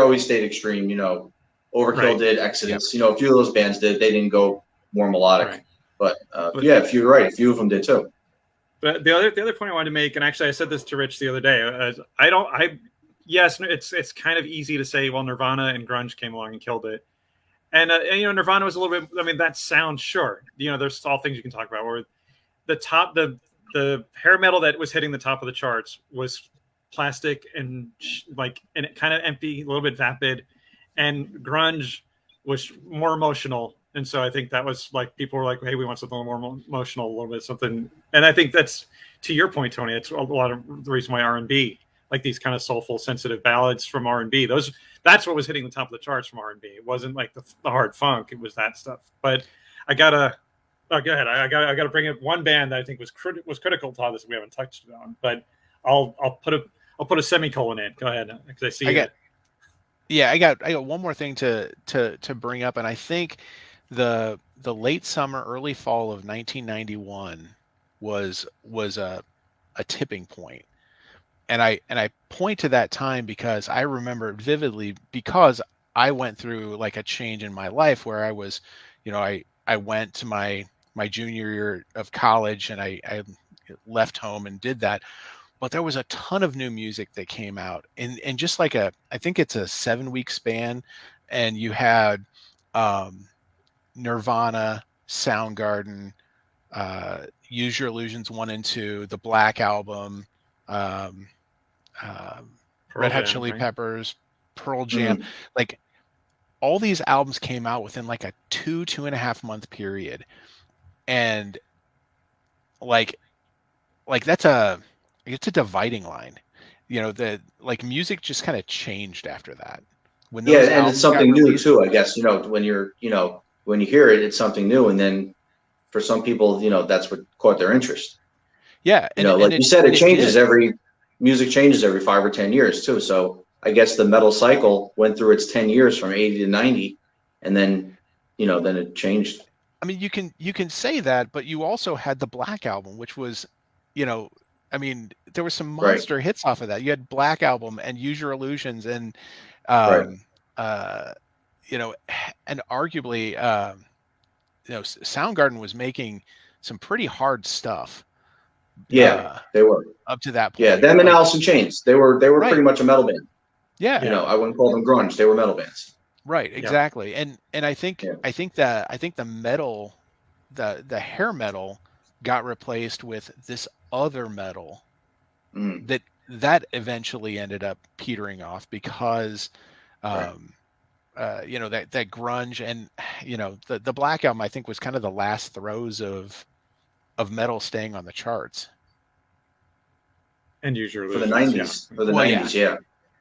always stayed extreme. Overkill did, Exodus. A few of those bands did. They didn't go more melodic. Right. But you're right. A few of them did too. But the other point I wanted to make, and actually I said this to Rich the other day, yes, it's kind of easy to say, well, Nirvana and grunge came along and killed it. And Nirvana was a little bit, I mean, that sounds, sure. There's all things you can talk about, where the hair metal that was hitting the top of the charts was plastic and and kind of empty, a little bit vapid, and grunge was more emotional. And so I think that was like, people were like, hey, we want something a little more emotional, a little bit something. And I think that's, to your point, Tony, it's a lot of the reason why R&B, like these kind of soulful, sensitive ballads from R&B, that's what was hitting the top of the charts from R&B. It wasn't like the hard funk. It was that stuff. But go ahead. I gotta bring up one band that I think was critical to all this we haven't touched on. But I'll put a semicolon in. Go ahead, because I see it. Yeah, I got one more thing to bring up, and I think the late summer, early fall of 1991 was a tipping point. And I point to that time because I remember it vividly, because I went through like a change in my life where I was, I went to my junior year of college, and I left home and did that. But there was a ton of new music that came out, and just like I think it's a 7-week span, and you had Nirvana, Soundgarden, Use Your Illusions 1 and 2, the Black Album, Red Hot Chili Peppers, Pearl Jam. Like, all these albums came out within like a 2.5 month period. And like it's a dividing line, that like music just kind of changed after that. And it's something new too, I guess, when you're, when you hear it, it's something new. And then for some people, that's what caught their interest. Yeah. Like you said, music changes every 5 or 10 years too. So I guess the metal cycle went through its 10 years from 80 to 90, and then, then it changed. I mean, you can say that, but you also had the Black Album, which was, there were some monster hits off of that. You had Black Album and Use Your Illusions, and and arguably, Soundgarden was making some pretty hard stuff. Yeah, they were up to that point. Yeah, them and Alice in Chains. They were pretty much a metal band. Yeah, I wouldn't call them grunge. They were metal bands. Right, exactly. Yeah. And I think the metal, the hair metal, got replaced with this other metal that eventually ended up petering off because that grunge and the Black Album, I think, was kind of the last throes of metal staying on the charts. And Use Your Illusions. For the 90s. Yeah.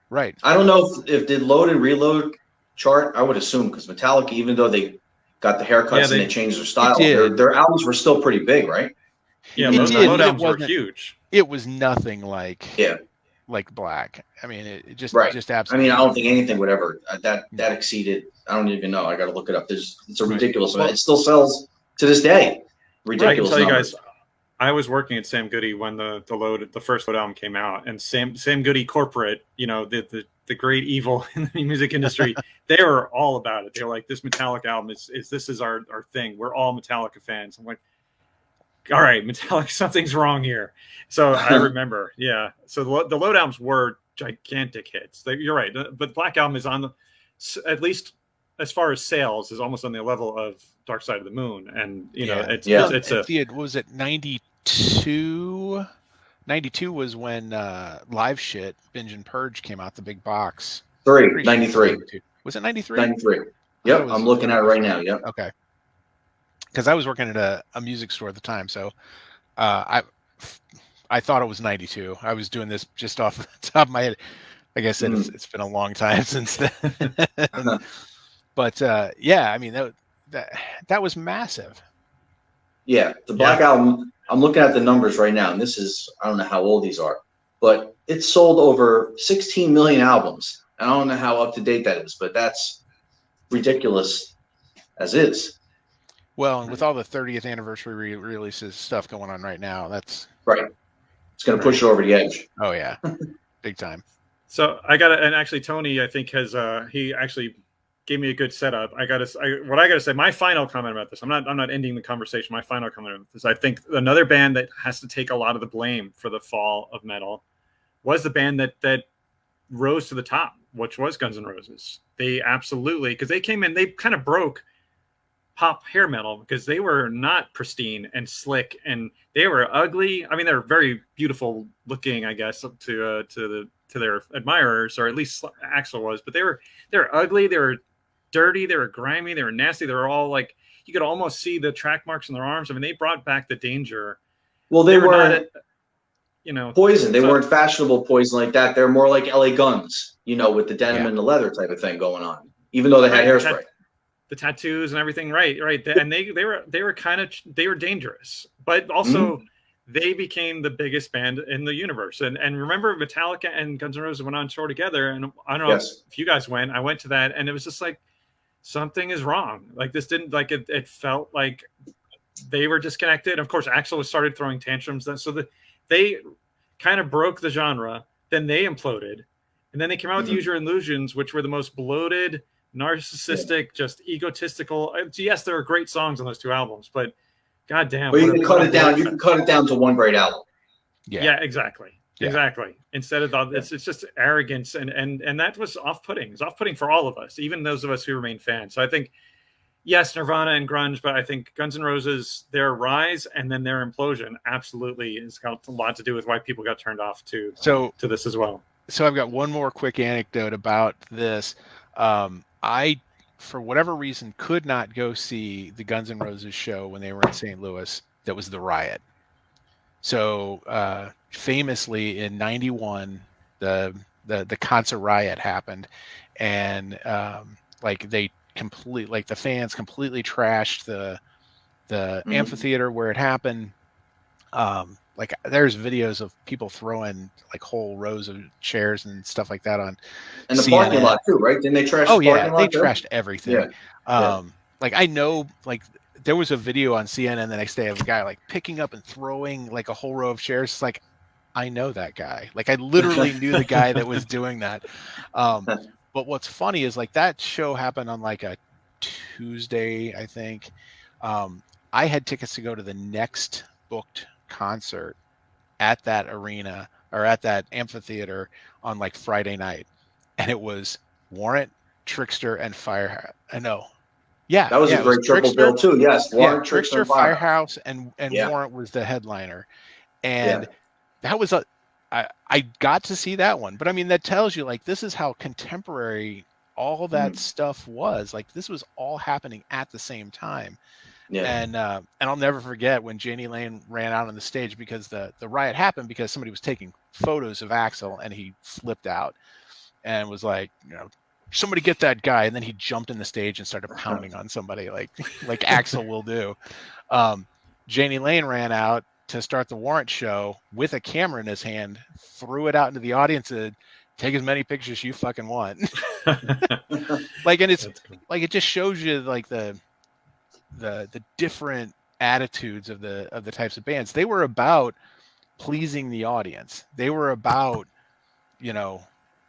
Right. I don't know if did Load and Reload chart. I would assume, because Metallica, even though they got the haircuts and they changed their style, their albums were still pretty big, right? Yeah, the Load albums were huge. It was nothing like Black. I mean, it just absolutely. I mean, I don't think anything would ever that exceeded. I don't even know. I got to look it up. It's a ridiculous amount. It still sells to this day. Ridiculous. I can tell you guys, I was working at Sam Goody when the first Load album came out, and Sam Goody corporate, the great evil in the music industry, they were all about it. They're like, this Metallica album is our thing. We're all Metallica fans. I'm like, all right, Metallica, something's wrong here. So I remember, So the Load albums were gigantic hits. You're right, but Black Album is on at least as far as sales, is almost on the level of Dark Side of the Moon, and was it 92? 92 was when Live Shit, Binge and Purge came out, the big box. 93. Was it 93? 93. Yep, I'm looking at it right now. Yep. Okay. Because I was working at a music store at the time, so I thought it was 92. I was doing this just off the top of my head. Like I said, it's been a long time since then. But I mean that was massive. Yeah, the Black Album. I'm looking at the numbers right now, and this is, I don't know how old these are, but it sold over 16 million albums. I don't know how up to date that is, but that's ridiculous as is. Well, and with all the 30th anniversary releases stuff going on right now, that's right. It's going to push it over the edge. Oh yeah, big time. So I got and actually Tony, I think, has he actually gave me a good setup. What I gotta say, my final comment about this. I'm not ending the conversation. My final comment about this. I think another band that has to take a lot of the blame for the fall of metal was the band that rose to the top, which was Guns N' Roses. They absolutely, because they came in, they kind of broke pop hair metal because they were not pristine and slick, and they were ugly. I mean, they're very beautiful looking, I guess, to their admirers, or at least Axl was, but they were ugly. They were dirty, they were grimy, they were nasty. They were all like, you could almost see the track marks on their arms. I mean, they brought back the danger. Well, they were Poison. They weren't fashionable Poison like that. They're more like LA Guns, with the denim and the leather type of thing going on, even though they had hairspray. The tattoos and everything, right. And they were dangerous, but also they became the biggest band in the universe. And remember, Metallica and Guns N' Roses went on tour together, and I don't know if you guys went. I went to that, and it was just like, something is wrong. Like, this didn't, like, it felt like they were disconnected. Of course, Axl started throwing tantrums. So they kind of broke the genre. Then they imploded, and then they came out with Use Your Illusions, which were the most bloated, narcissistic, just egotistical. Yes, there are great songs on those two albums, but goddamn. But you can cut it down. You can cut it down to one great album. Yeah, exactly. Yeah. Exactly. Instead of it's just arrogance, and that was off-putting. It's off-putting for all of us, even those of us who remain fans. So I think, yes, Nirvana and grunge, but I think Guns N' Roses, their rise and then their implosion, absolutely has got a lot to do with why people got turned off to this as well. So I've got one more quick anecdote about this. I, for whatever reason, could not go see the Guns N' Roses show when they were in St. Louis. That was the Riot. So famously in '91, the concert riot happened, and like they complete, like the fans completely trashed the amphitheater where it happened. Like there's videos of people throwing like whole rows of chairs and stuff like that on And the CNN. parking lot too, right? Didn't they trash the parking lot? They trashed everything. Yeah. Like I know, like there was a video on CNN the next day of a guy like picking up and throwing like a whole row of chairs. It's like, I know that guy. Like I literally knew the guy that was doing that. But what's funny is like that show happened on like a Tuesday, I think. I had tickets to go to the next booked concert at that arena or at that amphitheater on like Friday night, and it was Warrant, Trickster, and Firehouse. I know. Yeah, that was a great triple bill too. Yes, Warrant, Trickster, Firehouse, and Warrant was the headliner, and that was I got to see that one. But I mean, that tells you like this is how contemporary all that stuff was. Like this was all happening at the same time. Yeah. And I'll never forget when Janie Lane ran out on the stage because the riot happened because somebody was taking photos of Axl and he flipped out and was like, you know, somebody get that guy. And then he jumped in the stage and started pounding on somebody like Axl will do. Janie Lane ran out to start the Warrant show with a camera in his hand, threw it out into the audience and take as many pictures as you fucking want. Like, and it's like, it just shows you like the different attitudes of the types of bands. They were about pleasing the audience. They were about, you know,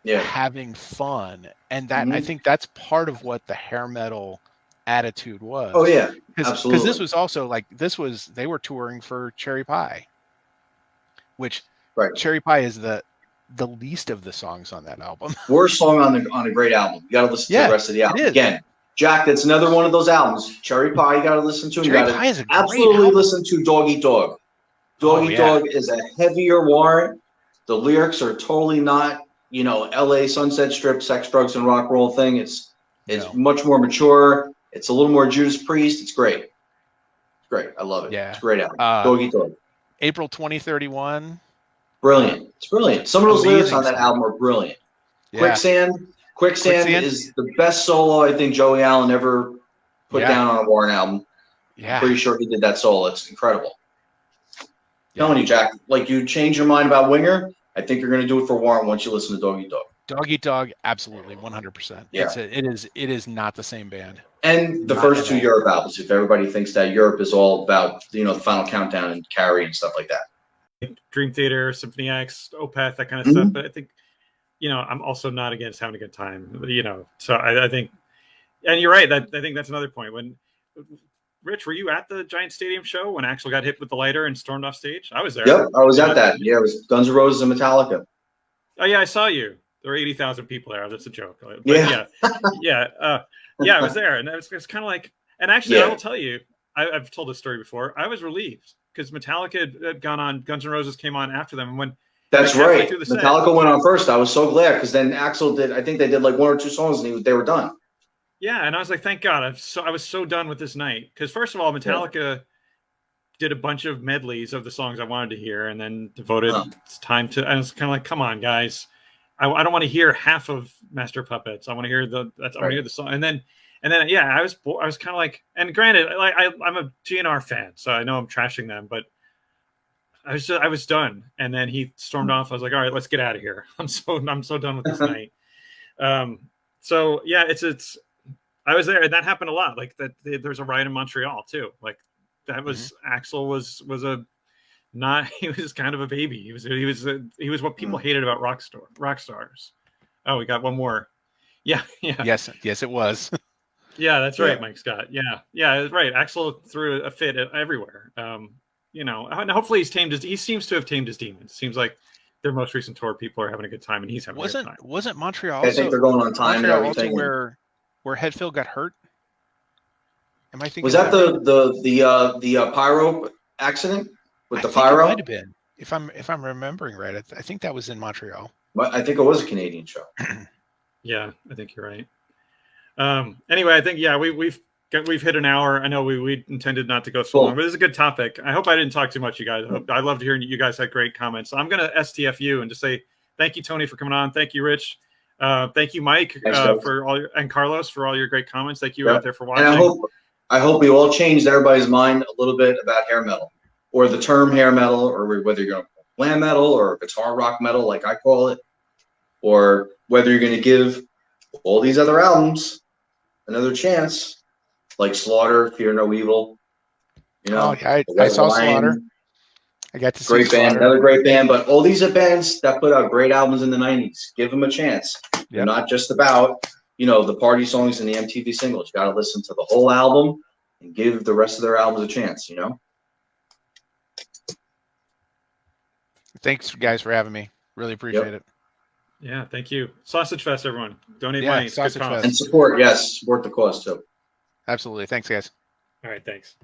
having fun. And that, I think that's part of what the hair metal attitude was. Oh yeah, absolutely. Because this was also like, they were touring for Cherry Pie, which Cherry Pie is the least of the songs on that album. Worst song on a great album. You got to listen to the rest of the album. Again, Jack, that's another one of those albums. Cherry Pie, you got to listen to. You got to absolutely listen to Dog Eat Dog. Dog Eat Dog is a heavier Warrant. The lyrics are totally not, you know, L.A. Sunset Strip, sex, drugs, and rock roll thing. It's much more mature. It's a little more Judas Priest. It's great. It's great. I love it. Yeah. It's a great album. Dog Eat Dog. April 2031. Brilliant. It's brilliant. Some of those lyrics on that album are brilliant. Yeah. Quicksand is the best solo I think Joey Allen ever put down on a Warrant album. Yeah. I'm pretty sure he did that solo. It's incredible. Telling you, Jack, like you change your mind about Winger, I think you're going to do it for Warrant once you listen to Dog Eat Dog. Dog Eat Dog, absolutely, 100%. Yeah. It is not the same band. And the first two Europe albums, if everybody thinks that Europe is all about, you know, the Final Countdown and Carrie and stuff like that. Dream Theater, Symphony X, Opeth, that kind of stuff. But I think, you know, I'm also not against having a good time, you know. So I think, and you're right. I think that's another point. When Rich, were you at the Giant Stadium show when Axl got hit with the lighter and stormed off stage? I was there. Yep, I was at that. Yeah, it was Guns N' Roses and Metallica. Oh yeah, I saw you. There were 80,000 people there. That's a joke. But yeah, I was there, and it was kind of like. And actually, I will tell you, I've told this story before. I was relieved because Metallica had gone on. Guns N' Roses came on after them, and when that's right, Metallica went on first. I was so glad because then Axl did. I think they did like one or two songs, and they were done. Yeah, and I was like, thank God. I was so done with this night because first of all, Metallica did a bunch of medleys of the songs I wanted to hear, and then devoted time to. I was kind of like, come on, guys. I don't want to hear half of Master of Puppets. I want to hear I want to hear the song, and then yeah, I was kind of like, and granted, like I'm a GNR fan, so I know I'm trashing them, but I was done. And then he stormed off. I was like, all right, let's get out of here. I'm so done with this night. So yeah, it's I was there, and that happened a lot. Like that, there's a riot in Montreal too. Like that was Axl was he was kind of a baby. He was what people hated about rock stars. Oh, we got one more. Yeah. Yes, it was. Yeah, that's right, Mike Scott. Yeah, right. Axl threw a fit everywhere. You know, and hopefully he seems to have tamed his demons. Seems like their most recent tour, people are having a good time, and he's having a good time. Wasn't Montreal? I think they're going on time and everything. Also where Hetfield got hurt. Am I thinking? Was that the pyro accident with the pyro? It might have been. If I'm remembering right, I think that was in Montreal. But I think it was a Canadian show. Yeah, I think you're right. Anyway, I think we've hit an hour. I know we intended not to go so long, but this is a good topic. I hope I didn't talk too much, you guys. I loved hearing you guys had great comments. So I'm going to STF you and just say thank you, Tony, for coming on. Thank you, Rich. Thank you, Mike, Thanks, for all and Carlos for all your great comments. Thank you Yep. out there for watching. And I hope we all changed everybody's mind a little bit about hair metal, or the term hair metal, or whether you're going to glam metal or guitar rock metal, like I call it, or whether you're going to give all these other albums another chance, like Slaughter, Fear No Evil. You know, I saw Slaughter. I got to see great band, Slaughter. another great band. But all these are bands that put out great albums in the '90s. Give them a chance. Yep. They're not just about the party songs and the MTV singles. You got to listen to the whole album and give the rest of their albums a chance. Thanks, guys, for having me. Really appreciate it. Yeah, thank you. Sausage Fest, everyone. Donate money. Sausage Fest. And support the cause too. Absolutely. Thanks, guys. All right, thanks.